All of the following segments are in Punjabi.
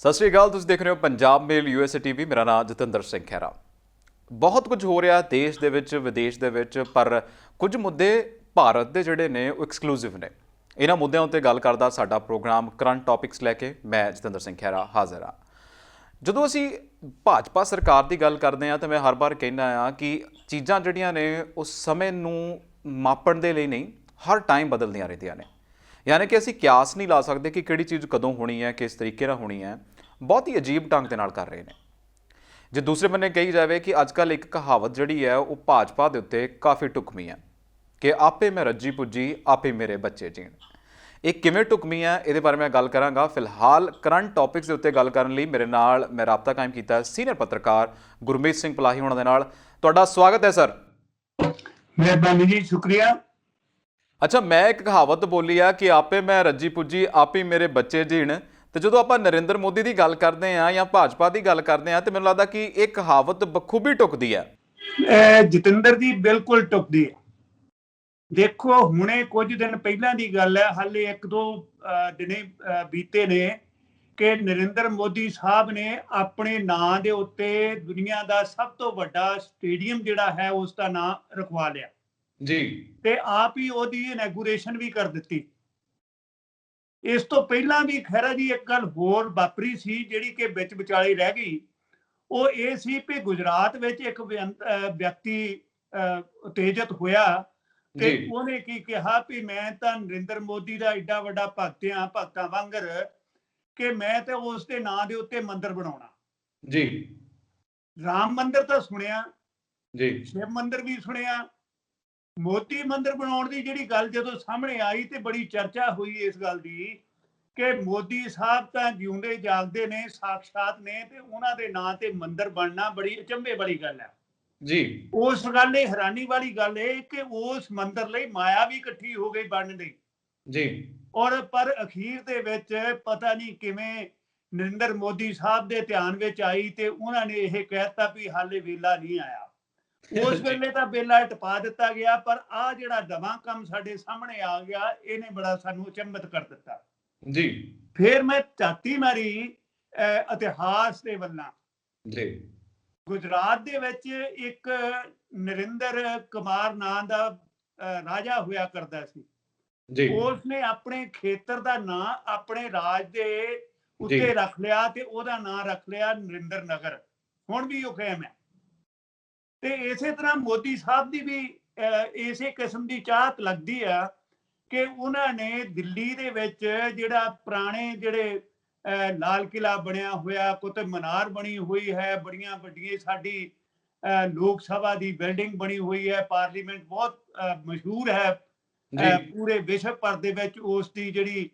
ਸਤਿ ਸ਼੍ਰੀ ਅਕਾਲ। ਤੁਸੀਂ ਦੇਖ ਰਹੇ ਹੋ ਪੰਜਾਬ ਮੇਲ USA TV। ਮੇਰਾ ਨਾਮ ਜਤਿੰਦਰ ਸਿੰਘ ਖਹਿਰਾ। ਬਹੁਤ ਕੁਝ ਹੋ ਰਿਹਾ ਦੇਸ਼ ਦੇ ਵਿੱਚ, ਵਿਦੇਸ਼ ਦੇ ਵਿੱਚ, ਪਰ ਕੁਝ ਮੁੱਦੇ ਭਾਰਤ ਦੇ ਜਿਹੜੇ ਨੇ ਉਹ ਐਕਸਕਲੂਸਿਵ ਨੇ। ਇਹਨਾਂ ਮੁੱਦਿਆਂ ਉੱਤੇ ਗੱਲ ਕਰਦਾ ਸਾਡਾ ਪ੍ਰੋਗਰਾਮ ਕਰੰਟ ਟੌਪਿਕਸ ਲੈ ਕੇ ਮੈਂ ਜਤਿੰਦਰ ਸਿੰਘ ਖਹਿਰਾ ਹਾਜ਼ਰ ਹਾਂ। ਜਦੋਂ ਅਸੀਂ ਭਾਜਪਾ ਸਰਕਾਰ ਦੀ ਗੱਲ ਕਰਦੇ ਹਾਂ ਤਾਂ ਮੈਂ ਹਰ ਵਾਰ ਕਹਿੰਦਾ ਹਾਂ ਕਿ ਚੀਜ਼ਾਂ ਜਿਹੜੀਆਂ ਨੇ ਉਸ ਸਮੇਂ ਨੂੰ ਮਾਪਣ ਦੇ ਲਈ ਨਹੀਂ, ਹਰ ਟਾਈਮ ਬਦਲਦੀਆਂ ਰਹਿੰਦੀਆਂ ਨੇ। यानी कि असी क्यास नहीं ला सकते कि किहड़ी चीज़ कदों होनी है, किस तरीके नाल होनी है। बहुत ही अजीब ढंग के नाल कर रहे हैं। जे दूसरे बन्ने कही जाए कि अजकल एक कहावत जिहड़ी है वो भाजपा दे उत्ते काफ़ी ढुकमी है कि आपे मैं रज्जी पुज्जी आपे मेरे बच्चे जीण। ये किवें ढुकमी है, इहदे बारे मैं गल करांगा। फिलहाल करंट टॉपिक्स के उत्ते गल करन लई मेरे नाल मैं राबता कायम कीता है सीनियर पत्रकार गुरमीत सिंह पलाही होणां दे नाल। तुहाडा स्वागत है सर। मेहरबानी जी, शुक्रिया। अच्छा, मैं एक कहावत बोली आ कि आपे मैं रज्जी पुज्जी आप ही मेरे बच्चे जीण। तो जो आप नरेंद्र मोदी की गल करते हैं या भाजपा की गल करते हैं तो मैनूं लगता कि एक कहावत बखूबी टुकदी है। जतिंदर जी बिल्कुल टुकदी है। देखो हुणे कुछ दिन पहला की गल है, हाले एक दो दिने बीते ने कि नरेंद्र मोदी साहब ने अपने नां दे उत्ते दुनिया का सब तो वड्डा स्टेडियम जिहड़ा है उसका नां रखवा लिया जी, ते आप ही ओदी इनैगूरेशन भी कर दित्ती। इस तो पहला भी खैरा जी एक गल होर वापरी सी जिहड़ी कि विच विचाले रह गई। ਉਹ ਇਹ ਸੀ ਕਿ ਗੁਜਰਾਤ ਵਿੱਚ ਇੱਕ ਵਿਅਕਤੀ ਉਤੇਜਿਤ ਹੋਇਆ ਤੇ ਉਹਨੇ ਕੀ ਕਿਹਾ ਕਿ ਮੈਂ ਤਾਂ ਨਰਿੰਦਰ ਮੋਦੀ ਦਾ ਏਡਾ ਵੱਡਾ ਭਗਤ ਆ, ਭਗਤਾਂ ਵਾਂਗਰ, ਕਿ ਮੈਂ ਤੇ ਉਸ ਦੇ ਨਾਂ ਦੇ ਉੱਤੇ ਮੰਦਿਰ ਬਣਾਉਣਾ। ਜੀ, ਰਾਮ ਮੰਦਿਰ ਤਾਂ ਸੁਣਿਆ, ਜੀ, ਸ਼ਿਵ ਮੰਦਿਰ ਵੀ ਸੁਣਿਆ, ਮੋਦੀ ਮੰਦਿਰ ਬਣਾਉਣ ਦੀ ਜਿਹੜੀ ਗੱਲ ਜਦੋਂ ਸਾਹਮਣੇ ਆਈ ਤੇ ਬੜੀ ਚਰਚਾ ਹੋਈ ਇਸ ਗੱਲ ਦੀ ਕਿ ਮੋਦੀ ਸਾਹਿਬ ਤਾਂ ਜਿਉਂਦੇ ਜਾਗਦੇ ਨੇ, ਸਾਖਸ਼ਾਤ ਨੇ, ਤੇ ਉਹਨਾਂ ਦੇ ਨਾਂ ਤੇ ਮੰਦਿਰ ਬਣਨਾ ਬੜੀ ਅਚੰਭੇ ਵਾਲੀ ਗੱਲ ਹੈ ਜੀ। ਉਸ ਗੱਲ ਇਹ ਹੈਰਾਨੀ ਵਾਲੀ ਗੱਲ ਇਹ ਕਿ ਉਸ ਮੰਦਿਰ ਲਈ ਮਾਇਆ ਵੀ ਇਕੱਠੀ ਹੋ ਗਈ ਬਣਨ ਦੀ ਜੀ। ਔਰ ਪਰ ਅਖੀਰ ਦੇ ਵਿੱਚ ਪਤਾ ਨਹੀਂ ਕਿਵੇਂ ਨਰਿੰਦਰ ਮੋਦੀ ਸਾਹਿਬ ਦੇ ਧਿਆਨ ਵਿੱਚ ਆਈ ਤੇ ਉਹਨਾਂ ਨੇ ਇਹ ਕਹਿਤਾ ਵੀ ਹਾਲੇ ਵੇਲਾ ਨਹੀਂ ਆਇਆ। ਉਸ ਵੇਲੇ ਤਾਂ ਵੇਲਾ ਟਪਾ ਦਿੱਤਾ ਗਿਆ, ਪਰ ਆ ਜਿਹੜਾ ਨਵਾਂ ਕੰਮ ਸਾਡੇ ਸਾਹਮਣੇ ਆ ਗਿਆ ਇਹਨੇ ਬੜਾ ਸਾਨੂੰ ਅਚੰਭਿਤ ਕਰ ਦਿੱਤਾ जी। फिर मैं ਝਾਤੀ ਮਾਰੀ ਇਤਿਹਾਸ ਦੇ ਵੱਲਾਂ। जी, ਗੁਜਰਾਤ ਦੇ ਵਿੱਚ ਇੱਕ ਨਰਿੰਦਰ ਕੁਮਾਰ ਨਾਂ ਦਾ ਰਾਜਾ ਹੋਇਆ ਕਰਦਾ ਸੀ। जी, ਉਸਨੇ ਆਪਣੇ ਖੇਤਰ ਦਾ ਨਾਂ ਆਪਣੇ ਰਾਜ ਦੇ ਉੱਤੇ ਰੱਖ ਲਿਆ ਤੇ ਉਹਦਾ ਨਾਂ ਰੱਖ ਲਿਆ ਨਰਿੰਦਰ ਨਗਰ। ਹੁਣ ਵੀ ਉਹ ਕਾਇਮ ਹੈ। ਤੇ ਇਸੇ ਤਰ੍ਹਾਂ ਮੋਦੀ ਸਾਹਿਬ ਦੀ ਵੀ ਇਸੇ ਕਿਸਮ ਦੀ ਚਾਹਤ ਲੱਗਦੀ ਆ ਕਿ ਉਹਨਾਂ ਨੇ ਦਿੱਲੀ ਦੇ ਵਿੱਚ ਜਿਹੜਾ ਪੁਰਾਣੇ ਜਿਹੜੇ ਲਾਲ ਕਿਲਾ ਬਣਿਆ ਹੋਇਆ, ਕੁਤਬ ਮਨਾਰ ਬਣੀ ਹੋਈ ਹੈ, ਬੜੀਆਂ ਵੱਡੀਆਂ ਸਾਡੀ ਲੋਕ ਸਭਾ ਦੀ ਬਿਲਡਿੰਗ ਬਣੀ ਹੋਈ ਹੈ, ਪਾਰਲੀਮੈਂਟ ਬਹੁਤ ਮਸ਼ਹੂਰ ਹੈ ਪੂਰੇ ਵਿਸ਼ਵ ਭਰ ਦੇ ਵਿੱਚ, ਉਸ ਦੀ ਜਿਹੜੀ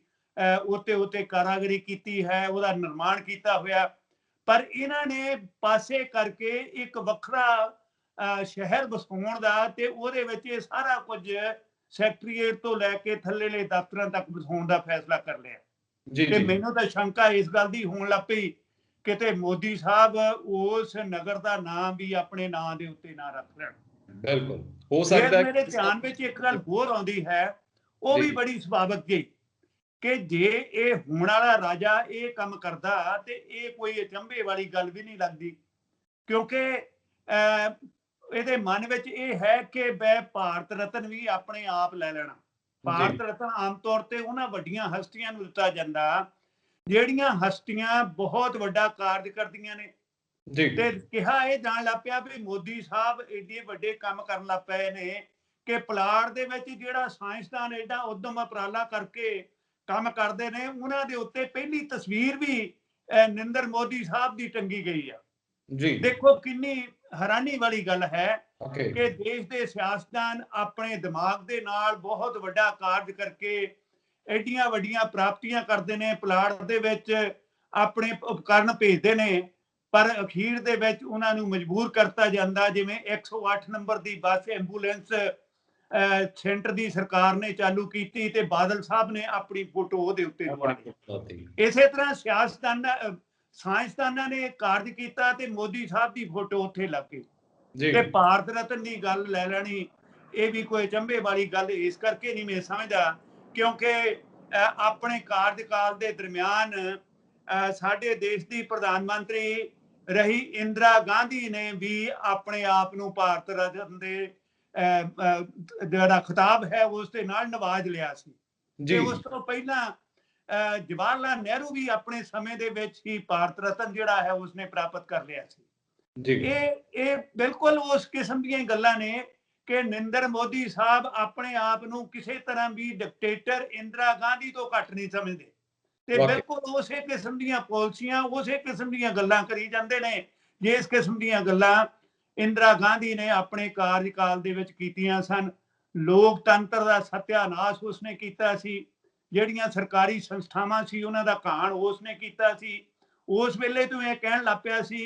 ਉੱਤੇ ਕਾਰਾਗਰੀ ਕੀਤੀ ਹੈ, ਉਹਦਾ ਨਿਰਮਾਣ ਕੀਤਾ ਹੋਇਆ। ਪਰ ਇਹਨਾਂ ਨੇ ਪਾਸੇ ਕਰਕੇ ਇੱਕ ਵੱਖਰਾ ਸ਼ਹਿਰ ਵਸਾਉਣ ਦਾ ਤੇ ਉਹਦੇ ਵਿੱਚ ਇਹ ਸਾਰਾ ਕੁਝ ਸੈਕਟਰੀਏਟ ਤੋਂ ਲੈ ਕੇ ਥੱਲੇਲੇ ਦਫ਼ਤਰਾਂ ਤੱਕ ਵਸਾਉਣ ਦਾ ਫੈਸਲਾ ਕਰ ਲਿਆ। ਤੇ ਮੈਨੂੰ ਤਾਂ ਸ਼ੰਕਾ ਇਸ ਗੱਲ ਦੀ ਹੋਣ ਲੱਗ ਪਈ ਕਿਤੇ ਮੋਦੀ ਸਾਹਿਬ ਉਸ ਨਗਰ ਦਾ ਨਾਮ ਵੀ ਆਪਣੇ ਨਾਂ ਦੇ ਉੱਤੇ ਨਾ ਰੱਖ ਲੈਣ। ਬਿਲਕੁਲ ਹੋ ਸਕਦਾ ਹੈ। ਮੇਰੇ ਧਿਆਨ ਵਿੱਚ ਇੱਕ ਗੱਲ ਹੋਰ ਆਉਂਦੀ ਹੈ, ਉਹ ਵੀ ਬੜੀ ਸੁਭਾਵਿਕ ਜੀ, ਕਿ ਜੇ ਇਹ ਹੋਣ ਵਾਲਾ ਰਾਜਾ ਇਹ ਕੰਮ ਕਰਦਾ ਤੇ ਇਹ ਕੋਈ ਅਚੰਭੇ ਵਾਲੀ ਗੱਲ ਵੀ ਨਹੀਂ ਲੱਗਦੀ, ਕਿਉਂਕਿ ਇਹਦੇ ਮਨ ਵਿੱਚ ਇਹ ਹੈ ਕਿ ਮੈਂ ਭਾਰਤ ਰਤਨ ਵੀ ਆਪਣੇ ਆਪ ਲੈ ਲੈਣਾ। ਭਾਰਤ ਰਤਨ ਆਮ ਤੌਰ ਤੇ ਉਹਨਾਂ ਵੱਡੀਆਂ ਹਸਤੀਆਂ ਨੂੰ ਦਿੱਤਾ ਜਾਂਦਾ ਜਿਹੜੀਆਂ ਹਸਤੀਆਂ ਬਹੁਤ ਵੱਡਾ ਕਾਰਜ ਕਰਦੀਆਂ ਨੇ। ਤੇ ਕਿਹਾ ਇਹ ਜਾਣ ਲੱਗ ਪਿਆ ਵੀ ਮੋਦੀ ਸਾਹਿਬ ਏਡੇ ਵੱਡੇ ਕੰਮ ਕਰਨ ਲੱਗ ਪਏ ਨੇ ਕਿ ਪਲਾਟ ਦੇ ਵਿੱਚ ਜਿਹੜਾ ਸਾਇੰਸਦਾਨ ਏਡਾ ਉਦਮ ਉਪਰਾਲਾ ਕਰਕੇ ਕੰਮ ਕਰਦੇ ਨੇ, ਉਹਨਾਂ ਦੇ ਉੱਤੇ ਪਹਿਲੀ ਤਸਵੀਰ ਵੀ ਨਰਿੰਦਰ ਮੋਦੀ ਸਾਹਿਬ ਦੀ ਟੰਗੀ ਗਈ ਆ। ਦੇਖੋ ਕਿੰਨੀ ਹੈਰਾਨੀ ਵਾਲੀ ਗੱਲ ਹੈ ਕਿ ਦੇਸ਼ ਦੇ ਸਿਆਸਤਦਾਨ ਆਪਣੇ ਦਿਮਾਗ ਦੇ ਨਾਲ ਬਹੁਤ ਵੱਡਾ ਕਾਰਜ ਕਰਕੇ ਐਡੀਆਂ ਵੱਡੀਆਂ ਪ੍ਰਾਪਤੀਆਂ ਕਰਦੇ ਨੇ, ਪਲਾਟ ਦੇ ਵਿੱਚ ਆਪਣੇ ਉਪਕਰਨ ਭੇਜਦੇ ਨੇ, ਪਰ ਅਖੀਰ ਦੇ ਵਿੱਚ ਉਹਨਾਂ ਨੂੰ ਮਜਬੂਰ ਕਰਤਾ ਜਾਂਦਾ। ਜਿਵੇਂ 108 ਨੰਬਰ ਦੀ ਬੱਸ ਐਂਬੂਲੈਂਸ ਸੈਂਟਰ ਦੀ ਸਰਕਾਰ ਨੇ ਚਾਲੂ ਕੀਤੀ ਤੇ ਬਾਦਲ ਸਾਹਿਬ ਨੇ ਆਪਣੀ ਫੋਟੋ ਉਹਦੇ ਉੱਤੇ ਲਗਵਾਈ। ਇਸੇ ਤਰ੍ਹਾਂ ਸਾਇੰਸਦਾਨਾਂ ਨੇ ਕਾਰਜ ਕੀਤਾ ਤੇ ਮੋਦੀ ਸਾਹਿਬ ਦੀ ਫੋਟੋ ਉੱਥੇ ਲੱਗ ਗਈ ਤੇ ਭਾਰਤ ਰਤਨ ਦੀ ਗੱਲ ਲੈ ਲੈਣੀ ਇਹ ਵੀ ਕੋਈ ਅਚੰਭੇ ਵਾਲੀ ਗੱਲ ਇਸ ਕਰਕੇ ਨਹੀਂ ਮੈਂ ਸਮਝਦਾ ਕਿਉਂਕਿ ਆਪਣੇ ਕਾਰਜਕਾਲ ਦੇ ਦਰਮਿਆਨ ਸਾਡੇ ਦੇਸ਼ ਦੀ ਪ੍ਰਧਾਨ ਮੰਤਰੀ ਰਹੀ ਇੰਦਰਾ ਗਾਂਧੀ ਨੇ ਵੀ ਆਪਣੇ ਆਪ ਨੂੰ ਭਾਰਤ ਰਤਨ ਦੇ ਜਿਹੜਾ ਖਿਤਾਬ ਹੈ ਉਸ ਦੇ ਨਾਲ ਨਵਾਜ ਲਿਆ ਸੀ। ਤੇ ਉਸ ਤੋਂ ਪਹਿਲਾਂ ਜਵਾਹਰ ਲਾਲ ਨਹਿਰੂ ਵੀ ਆਪਣੇ ਸਮੇਂ ਦੇ ਵਿੱਚ ਹੀ ਭਾਰਤ ਰਤਨ ਜਿਹੜਾ ਹੈ ਉਸਨੇ ਪ੍ਰਾਪਤ ਕਰ ਲਿਆ ਸੀ। ਇਹ ਬਿਲਕੁਲ ਉਸ ਕਿਸਮ ਦੀਆਂ ਗੱਲਾਂ ਨੇ ਕਿ ਨਰਿੰਦਰ ਮੋਦੀ ਸਾਹਿਬ ਆਪਣੇ ਆਪ ਨੂੰ ਕਿਸੇ ਤਰ੍ਹਾਂ ਵੀ ਡਿਕਟੇਟਰ ਇੰਦਰਾ ਗਾਂਧੀ ਤੋਂ ਘੱਟ ਨਹੀਂ ਸਮਝਦੇ ਤੇ ਬਿਲਕੁਲ ਉਸੇ ਕਿਸਮ ਦੀਆਂ ਪਾਲਿਸੀਆਂ ਉਸੇ ਕਿਸਮ ਦੀਆਂ ਗੱਲਾਂ ਕਰੀ ਜਾਂਦੇ ਨੇ ਜਿਸ ਕਿਸਮ ਦੀਆਂ ਗੱਲਾਂ ਇੰਦਰਾ ਗਾਂਧੀ ਨੇ ਆਪਣੇ ਕਾਰਜਕਾਲ ਦੇ ਵਿੱਚ ਕੀਤੀਆਂ ਸਨ। ਲੋਕਤੰਤਰ ਦਾ ਸਤਿਆਨਾਸ਼ ਉਸਨੇ ਕੀਤਾ ਸੀ। ਜਿਹੜੀਆਂ ਸਰਕਾਰੀ ਸੰਸਥਾਵਾਂ ਸੀ ਉਹਨਾਂ ਦਾ ਘਾਣ ਉਸਨੇ ਕੀਤਾ ਸੀ। ਉਸ ਵੇਲੇ ਤੋਂ ਇਹ ਕਹਿਣ ਲੱਗ ਪਿਆ ਸੀ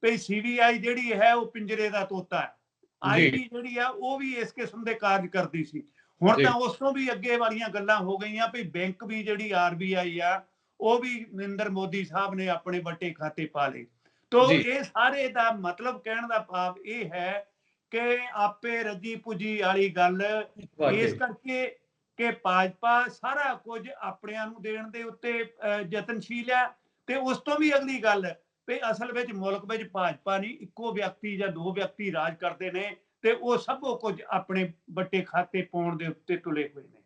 ਵੀ CBI ਜਿਹੜੀ ਹੈ ਉਹ ਪਿੰਜਰੇ ਦਾ ਤੋਤਾ ਹੈ। ID ਜਿਹੜੀ ਆ ਉਹ ਵੀ ਇਸ ਕਿਸਮ ਦੇ ਕਾਰਜ ਕਰਦੀ ਸੀ। ਹੁਣ ਤਾਂ ਉਸ ਤੋਂ ਵੀ ਅੱਗੇ ਵਾਲੀਆਂ ਗੱਲਾਂ ਹੋ ਗਈਆਂ ਵੀ ਬੈਂਕ ਵੀ ਜਿਹੜੀ RBI ਆ ਉਹ ਵੀ ਨਰਿੰਦਰ ਮੋਦੀ ਸਾਹਿਬ ਨੇ ਆਪਣੇ ਵੱਟੇ ਖਾਤੇ ਪਾ ਲਏ। ਤੋ ਇਹ ਸਾਰੇ ਦਾ ਮਤਲਬ ਕਹਿਣ ਦਾ ਭਾਵ ਇਹ ਹੈ ਕਿ ਆਪੇ ਰੱਜੀ ਪੁੱਜੀ ਵਾਲੀ ਗੱਲ ਇਸ ਕਰਕੇ ਕਿ ਭਾਜਪਾ ਸਾਰਾ ਕੁਝ ਆਪਣਿਆਂ ਨੂੰ ਦੇਣ ਦੇ ਉੱਤੇ ਯਤਨਸ਼ੀਲ ਹੈ। ਤੇ ਉਸ ਤੋਂ ਵੀ ਅਗਲੀ ਗੱਲ ਵੀ ਅਸਲ ਵਿੱਚ ਮੁਲਕ ਵਿੱਚ ਭਾਜਪਾ ਨਹੀਂ ਇੱਕੋ ਵਿਅਕਤੀ ਜਾਂ ਦੋ ਵਿਅਕਤੀ ਰਾਜ ਕਰਦੇ ਨੇ ਤੇ ਉਹ ਸਭੋ ਕੁਝ ਆਪਣੇ ਵੱਟੇ ਖਾਤੇ ਪਾਉਣ ਦੇ ਉੱਤੇ ਤੁਲੇ ਹੋਏ ਨੇ।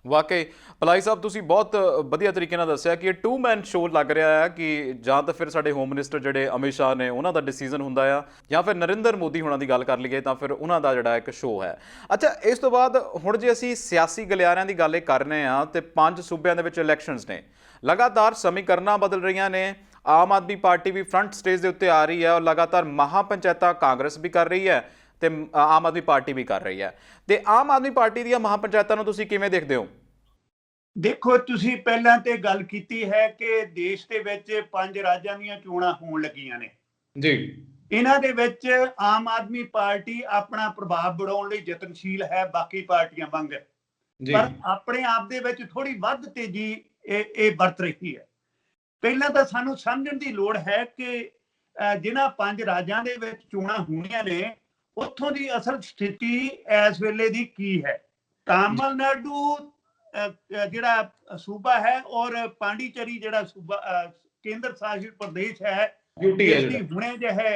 ਵਾਕਈ ਭਲਾਈ ਸਾਹਿਬ ਤੁਸੀਂ ਬਹੁਤ ਵਧੀਆ ਤਰੀਕੇ ਨਾਲ ਦੱਸਿਆ ਕਿ ਇਹ 2 ਮੈਨ ਸ਼ੋਅ ਲੱਗ ਰਿਹਾ ਹੈ ਕਿ ਜਾਂ ਤਾਂ ਫਿਰ ਸਾਡੇ ਹੋਮ ਮਿਨਿਸਟਰ ਜਿਹੜੇ ਅਮਿਤ ਸ਼ਾਹ ਨੇ ਉਹਨਾਂ ਦਾ ਡਿਸੀਜਨ ਹੁੰਦਾ ਆ ਜਾਂ ਫਿਰ ਨਰਿੰਦਰ ਮੋਦੀ ਹੋਣਾ ਦੀ ਗੱਲ ਕਰ ਲਈਏ ਤਾਂ ਫਿਰ ਉਹਨਾਂ ਦਾ ਜਿਹੜਾ ਇੱਕ ਸ਼ੋਅ ਹੈ। ਅੱਛਾ, ਇਸ ਤੋਂ ਬਾਅਦ ਹੁਣ ਜੇ ਅਸੀਂ ਸਿਆਸੀ ਗਲਿਆਰਿਆਂ ਦੀ ਗੱਲ ਕਰ ਰਹੇ ਹਾਂ ਤੇ 5 ਸੂਬਿਆਂ ਦੇ ਵਿੱਚ ਇਲੈਕਸ਼ਨਸ ਨੇ, ਲਗਾਤਾਰ ਸਮੀਕਰਨਾਂ ਬਦਲ ਰਹੀਆਂ ਨੇ। ਆਮ ਆਦਮੀ ਪਾਰਟੀ ਵੀ ਫਰੰਟ ਸਟੇਜ ਦੇ ਉੱਤੇ ਆ ਰਹੀ ਹੈ ਔਰ ਲਗਾਤਾਰ ਮਹਾ ਪੰਚਾਇਤਾਂ ਕਾਂਗਰਸ ਵੀ ਕਰ ਰਹੀ ਹੈ ਤੇ ਆਮ ਆਦਮੀ ਪਾਰਟੀ ਵੀ ਕਰ ਰਹੀ ਹੈ। ਤੇ ਆਮ ਆਦਮੀ ਪਾਰਟੀ ਦੀਆਂ ਮਹਾ ਪੰਚਾਇਤਾਂ ਨੂੰ ਤੁਸੀਂ ਕਿਵੇਂ ਦੇਖਦੇ ਹੋ? ਦੇਖੋ, ਤੁਸੀਂ ਪਹਿਲਾਂ ਤੇ ਗੱਲ ਕੀਤੀ ਹੈ ਕਿ ਦੇਸ਼ ਦੇ ਵਿੱਚ 5 ਰਾਜਾਂ ਦੀਆਂ ਚੋਣਾਂ ਹੋਣ ਲੱਗੀਆਂ ਨੇ ਜੀ। ਇਹਨਾਂ ਦੇ ਵਿੱਚ ਆਮ ਆਦਮੀ ਪਾਰਟੀ ਆਪਣਾ ਪ੍ਰਭਾਵ ਬਣਾਉਣ ਲਈ ਯਤਨਸ਼ੀਲ ਹੈ ਬਾਕੀ ਪਾਰਟੀਆਂ ਵਾਂਗ, ਪਰ ਆਪਣੇ ਆਪ ਦੇ ਵਿੱਚ ਥੋੜੀ ਵੱਧ ਤੇਜ਼ੀ ਇਹ ਵਰਤ ਰਹੀ ਹੈ। ਪਹਿਲਾਂ ਤਾਂ ਸਾਨੂੰ ਸਮਝਣ ਦੀ ਲੋੜ ਹੈ ਕਿ ਜਿਨ੍ਹਾਂ 5 ਰਾਜਾਂ ਦੇ ਵਿੱਚ ਚੋਣਾਂ ਹੋਣੀਆਂ ਨੇ ਉੱਥੋਂ ਦੀ ਅਸਲ ਸਥਿਤੀ ਇਸ ਵੇਲੇ ਦੀ ਕੀ ਹੈ। ਤਾਮਿਲਨਾਡੂ ਜਿਹੜਾ ਸੂਬਾ ਹੈ ਔਰ ਪਾਂਡੀਚੇਰੀ ਜਿਹੜਾ ਸੂਬਾ ਕੇਂਦਰ ਸ਼ਾਸਿਤ ਪ੍ਰਦੇਸ਼ ਹੈ ਜਿਹੜੀ ਹੁਣੇ ਜੋ ਹੈ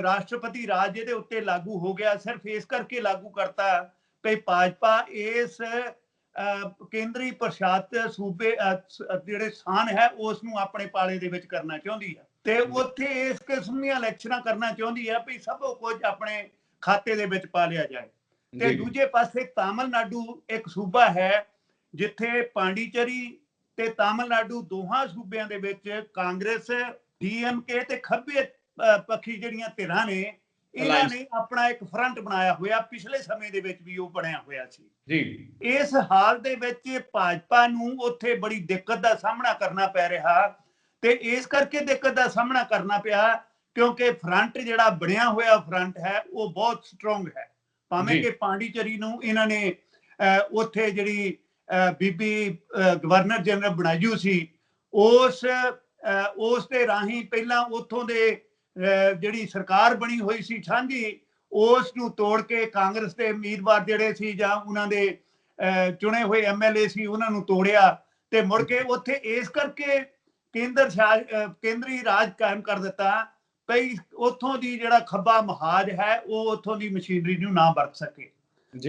ਰਾਸ਼ਟਰਪਤੀ ਰਾਜ ਇਹਦੇ ਉੱਤੇ ਲਾਗੂ ਹੋ ਗਿਆ, ਸਿਰਫ ਇਸ ਕਰਕੇ ਲਾਗੂ ਕਰਤਾ ਕਿ ਭਾਜਪਾ ਇਸ ਕੇਂਦਰੀ ਪ੍ਰਸ਼ਾਸਤ ਸੂਬੇ ਜਿਹੜੇ ਸਥਾਨ ਹੈ ਉਸ ਨੂੰ ਆਪਣੇ ਪਾਲੇ ਦੇ ਵਿੱਚ ਕਰਨਾ ਚਾਹੁੰਦੀ ਹੈ ਤੇ ਉੱਥੇ ਇਸ ਕਿਸਮ ਦੀਆਂ ਇਲੈਕਸ਼ਨਾਂ ਕਰਨਾ ਚਾਹੁੰਦੀ ਹੈ ਵੀ ਸਭ ਕੁਝ ਆਪਣੇ ਖਾਤੇ ਦੇ ਵਿੱਚ ਪਾ ਲਿਆ ਜਾਏ। ਤੇ ਦੂਜੇ ਪਾਸੇ ਤਾਮਿਲਨਾਡੂ ਇੱਕ ਸੂਬਾ ਹੈ ਜਿੱਥੇ ਪਾਂਡੀਚੇਰੀ ਤੇ ਤਾਮਿਲਨਾਡੂ ਦੋਹਾਂ ਸੂਬਿਆਂ ਦੇ ਵਿੱਚ ਕਾਂਗਰਸ, DMK ਤੇ ਖੱਬੇ ਪੱਖੀ ਜਿਹੜੀਆਂ ਧਿਰਾਂ ਨੇ ਇਹਨਾਂ ਨੇ ਆਪਣਾ ਇੱਕ ਫਰੰਟ ਬਣਾਇਆ ਹੋਇਆ। ਪਿਛਲੇ ਸਮੇਂ ਦੇ ਵਿੱਚ ਵੀ ਉਹ ਬਣਿਆ ਹੋਇਆ ਸੀ ਜੀ। ਇਸ ਹਾਲ ਦੇ ਵਿੱਚ ਭਾਜਪਾ ਨੂੰ ਉੱਥੇ ਬੜੀ ਦਿੱਕਤ ਦਾ ਸਾਹਮਣਾ ਕਰਨਾ ਪੈ ਰਿਹਾ ਤੇ ਇਸ ਕਰਕੇ ਦਿੱਕਤ ਦਾ ਸਾਹਮਣਾ ਕਰਨਾ ਪਿਆ ਕਿਉਂਕਿ ਫਰੰਟ ਜਿਹੜਾ ਬਣਿਆ ਹੋਇਆ ਫਰੰਟ ਹੈ ਉਹ ਬਹੁਤ ਸਟਰੋਂਗ ਹੈ। ਭਾਵੇਂ ਕਿ ਪਾਂਡੀਚੇਰੀ ਨੂੰ ਇਹਨਾਂ ਨੇ ਉੱਥੇ ਜਿਹੜੀ ਬੀਬੀ ਗਵਰਨਰ ਜਨਰਲ ਬਣਾਈ ਸੀ ਉਸ ਦੇ ਰਾਹੀਂ ਪਹਿਲਾਂ ਉੱਥੋਂ ਦੇ ਜਿਹੜੀ ਸਰਕਾਰ ਬਣੀ ਹੋਈ ਸੀ ਸਾਂਝੀ ਉਸ ਨੂੰ ਤੋੜ ਕੇ ਕਾਂਗਰਸ ਦੇ ਉਮੀਦਵਾਰ ਜਿਹੜੇ ਸੀ ਜਾਂ ਉਹਨਾਂ ਦੇ ਚੁਣੇ ਹੋਏ MLA ਸੀ ਉਹਨਾਂ ਨੂੰ ਤੋੜਿਆ ਤੇ ਮੁੜ ਕੇ ਉੱਥੇ ਇਸ ਕਰਕੇ ਕੇਂਦਰੀ ਰਾਜ ਕਾਇਮ ਕਰ ਦਿੱਤਾ ਭਈ ਉੱਥੋਂ ਦੀ ਜਿਹੜਾ ਖੱਬਾ ਮਹਾਜ ਹੈ ਉਹ ਉੱਥੋਂ ਦੀ ਮਸ਼ੀਨਰੀ ਨੂੰ ਨਾ ਵਰਤ ਸਕੇ।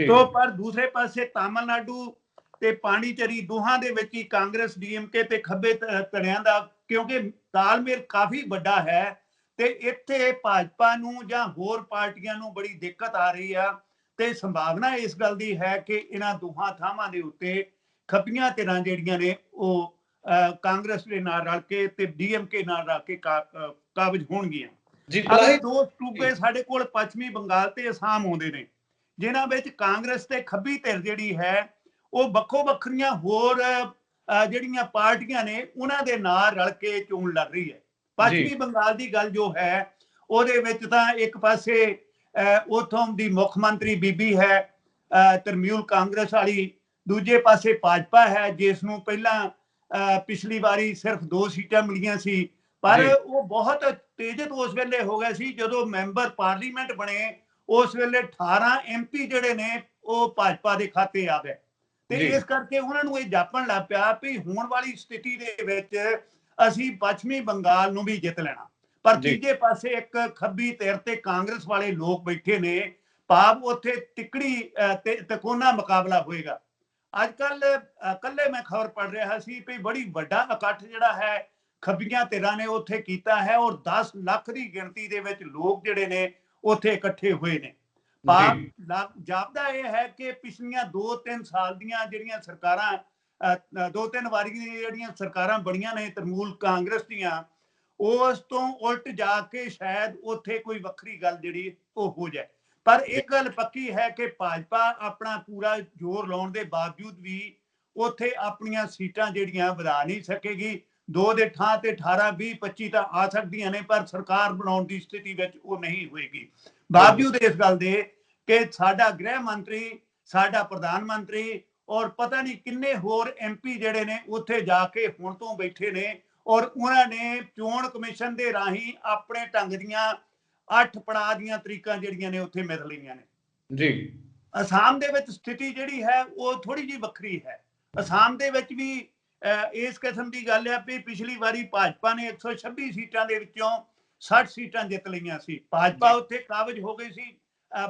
ਤੋਂ ਪਰ ਦੂਸਰੇ ਪਾਸੇ ਤਾਮਿਲਨਾਡੂ ਤੇ ਪਾਂਡੀਚੇਰੀ ਦੋਹਾਂ ਦੇ ਵਿੱਚ ਹੀ ਕਾਂਗਰਸ, DMK ਤੇ ਖੱਬੇ ਧੜਿਆਂ ਦਾ ਕਿਉਂਕਿ ਤਾਲਮੇਲ ਕਾਫੀ ਵੱਡਾ ਹੈ ਤੇ ਇੱਥੇ ਭਾਜਪਾ ਨੂੰ ਜਾਂ ਹੋਰ ਪਾਰਟੀਆਂ ਨੂੰ ਬੜੀ ਦਿੱਕਤ ਆ ਰਹੀ ਆ ਤੇ ਸੰਭਾਵਨਾ ਇਸ ਗੱਲ ਦੀ ਹੈ ਕਿ ਇਹਨਾਂ ਦੋਹਾਂ ਥਾਵਾਂ ਦੇ ਉੱਤੇ ਖੱਬੀਆਂ ਧਿਰਾਂ ਜਿਹੜੀਆਂ ਨੇ ਉਹ ਕਾਂਗਰਸ ਦੇ ਨਾਲ ਰਲ ਕੇ ਤੇ DMK ਨਾਲ ਰਲ ਕੇ ਕਾਬਜ ਹੋਣਗੀਆਂ। ਅਗਲੇ 2 ਸੂਬੇ ਸਾਡੇ ਕੋਲ ਪੱਛਮੀ ਬੰਗਾਲ ਤੇ ਅਸਾਮ ਆਉਂਦੇ ਨੇ ਜਿਨ੍ਹਾਂ ਵਿੱਚ ਕਾਂਗਰਸ ਤੇ ਖੱਬੀ ਧਿਰ ਜਿਹੜੀ ਹੈ ਉਹ ਵੱਖੋ ਵੱਖਰੀਆਂ ਹੋਰ ਜਿਹੜੀਆਂ ਪਾਰਟੀਆਂ ਨੇ ਉਹਨਾਂ ਦੇ ਨਾਲ ਰਲ ਕੇ ਚੋਣ ਲੜ ਰਹੀ ਹੈ। ਪੱਛਮੀ ਬੰਗਾਲ ਦੀ ਗੱਲ ਜੋ ਹੈ ਉਹਦੇ ਵਿੱਚ ਤਾਂ ਇੱਕ ਪਾਸੇ ਉੱਥੋਂ ਦੀ ਮੁੱਖ ਮੰਤਰੀ ਬੀਬੀ ਹੈ ਤਰਮਿਊਲ ਕਾਂਗਰਸ ਵਾਲੀ, ਦੂਜੇ ਪਾਸੇ ਭਾਜਪਾ ਹੈ ਜਿਸ ਨੂੰ ਪਹਿਲਾਂ ਪਿਛਲੀ ਵਾਰੀ ਸਿਰਫ 2 ਸੀਟਾਂ ਮਿਲੀਆਂ ਸੀ ਪਰ ਉਹ ਬਹੁਤ ਤੇਜ਼ਤ ਉਸ ਵੇਲੇ ਹੋ ਗਿਆ ਸੀ ਜਦੋਂ ਮੈਂਬਰ ਪਾਰਲੀਮੈਂਟ ਬਣੇ ਉਸ ਵੇਲੇ 18 MP ਜਿਹੜੇ ਨੇ ਉਹ ਭਾਜਪਾ ਦੇ ਖਾਤੇ ਆ ਗਏ ਤੇ ਇਸ ਕਰਕੇ ਉਹਨਾਂ ਨੂੰ ਇਹ ਜਾਪਣ ਲੱਗ ਪਿਆ ਵੀ ਹੋਣ ਵਾਲੀ ਸਥਿਤੀ ਦੇ ਵਿੱਚ ਅਸੀਂ ਪੱਛਮੀ ਬੰਗਾਲ ਨੂੰ ਵੀ ਜਿੱਤ ਲੈਣਾ। ਪਰ ਜੀ। ਤੀਜੇ ਪਾਸੇ ਇੱਕ ਖੱਬੀ ਧਿਰ ਤੇ ਕਾਂਗਰਸ ਵਾਲੇ ਲੋਕ ਬੈਠੇ ਨੇ, ਭਾਵ ਉੱਥੇ ਤਿੱਕੜੀ ਤੇ ਤਿਕੋਨਾ ਮੁਕਾਬਲਾ ਹੋਏਗਾ। ਅੱਜ ਕੱਲ੍ਹ ਮੈਂ ਖਬਰ ਪੜ੍ਹ ਰਿਹਾ ਸੀ ਵੀ ਬੜੀ ਵੱਡਾ ਇਕੱਠ ਜਿਹੜਾ ਹੈ ਖੱਬੀਆਂ ਧਿਰਾਂ ਨੇ ਉੱਥੇ ਕੀਤਾ ਹੈ, ਔਰ 10 ਲੱਖ ਦੀ ਗਿਣਤੀ ਦੇ ਵਿੱਚ ਲੋਕ ਜਿਹੜੇ ਨੇ ਉੱਥੇ ਇਕੱਠੇ ਹੋਏ ਨੇ। ਭਾਵ ਜਾਪਦਾ ਇਹ ਹੈ ਕਿ ਪਿਛਲੀਆਂ 2-3 ਸਾਲ ਦੀਆਂ ਜਿਹੜੀਆਂ ਸਰਕਾਰਾਂ, 2-3 ਵਾਰੀ ਦੀਆਂ ਜਿਹੜੀਆਂ ਸਰਕਾਰਾਂ ਬਣੀਆਂ ਨੇ ਤ੍ਰਿਣਮੂਲ ਕਾਂਗਰਸ ਦੀਆਂ, ਉਸ ਤੋਂ ਉਲਟ ਜਾ ਕੇ ਸ਼ਾਇਦ ਉੱਥੇ ਕੋਈ ਵੱਖਰੀ ਗੱਲ ਜਿਹੜੀ ਉਹ ਹੋ ਜਾਏ। ਪਰ ਇੱਕ ਗੱਲ ਪੱਕੀ ਹੈ ਕਿ ਭਾਜਪਾ ਆਪਣਾ ਪੂਰਾ ਜ਼ੋਰ ਲਾਉਣ ਦੇ ਬਾਵਜੂਦ ਵੀ ਉੱਥੇ ਆਪਣੀਆਂ ਸੀਟਾਂ ਜਿਹੜੀਆਂ ਵਧਾ ਨਹੀਂ ਸਕੇਗੀ। 2 ਦੇ ਥਾਂ ਤੇ 18, 20, 25 ਤਾਂ ਆ ਸਕਦੀਆਂ ਨੇ, ਪਰ ਸਰਕਾਰ ਬਣਾਉਣ ਦੀ ਸਥਿਤੀ ਵਿੱਚ ਉਹ ਨਹੀਂ ਹੋਏਗੀ। ਬਾਵਜੂਦ ਇਸ ਗੱਲ ਦੇ ਕਿ ਸਾਡਾ ਗ੍ਰਹਿ ਮੰਤਰੀ, ਸਾਡਾ ਪ੍ਰਧਾਨ ਮੰਤਰੀ ਔਰ ਪਤਾ ਨਹੀਂ ਕਿੰਨੇ ਹੋਰ MP ਜਿਹੜੇ ਨੇ ਉੱਥੇ ਜਾ ਕੇ ਹੁਣ ਤੋਂ ਬੈਠੇ ਨੇ, ਔਰ ਉਹਨਾਂ ਨੇ ਚੋਣ ਕਮਿਸ਼ਨ ਦੇ ਰਾਹੀਂ ਆਪਣੇ ਢੰਗ ਦੀਆਂ 8 ਪੜਾਅ ਦੀਆਂ ਤਰੀਕਾਂ ਜਿਹੜੀਆਂ ਨੇ ਉੱਥੇ ਮਿਲ ਲਈਆਂ ਨੇ ਜੀ। ਅਸਾਮ ਦੇ ਵਿੱਚ ਸਥਿਤੀ ਜਿਹੜੀ ਹੈ ਉਹ ਥੋੜੀ ਜਿਹੀ ਵੱਖਰੀ ਹੈ। ਅਸਾਮ ਦੇ ਵਿੱਚ ਵੀ ਇਸ ਕਿਸਮ ਦੀ ਗੱਲ ਹੈ ਵੀ ਪਿਛਲੀ ਵਾਰੀ ਭਾਜਪਾ ਨੇ 126 ਸੀਟਾਂ ਦੇ ਵਿੱਚੋਂ 60 ਸੀਟਾਂ ਜਿੱਤ ਲਈਆਂ ਸੀ। ਭਾਜਪਾ ਉੱਥੇ ਕਾਬਜ ਹੋ ਗਈ ਸੀ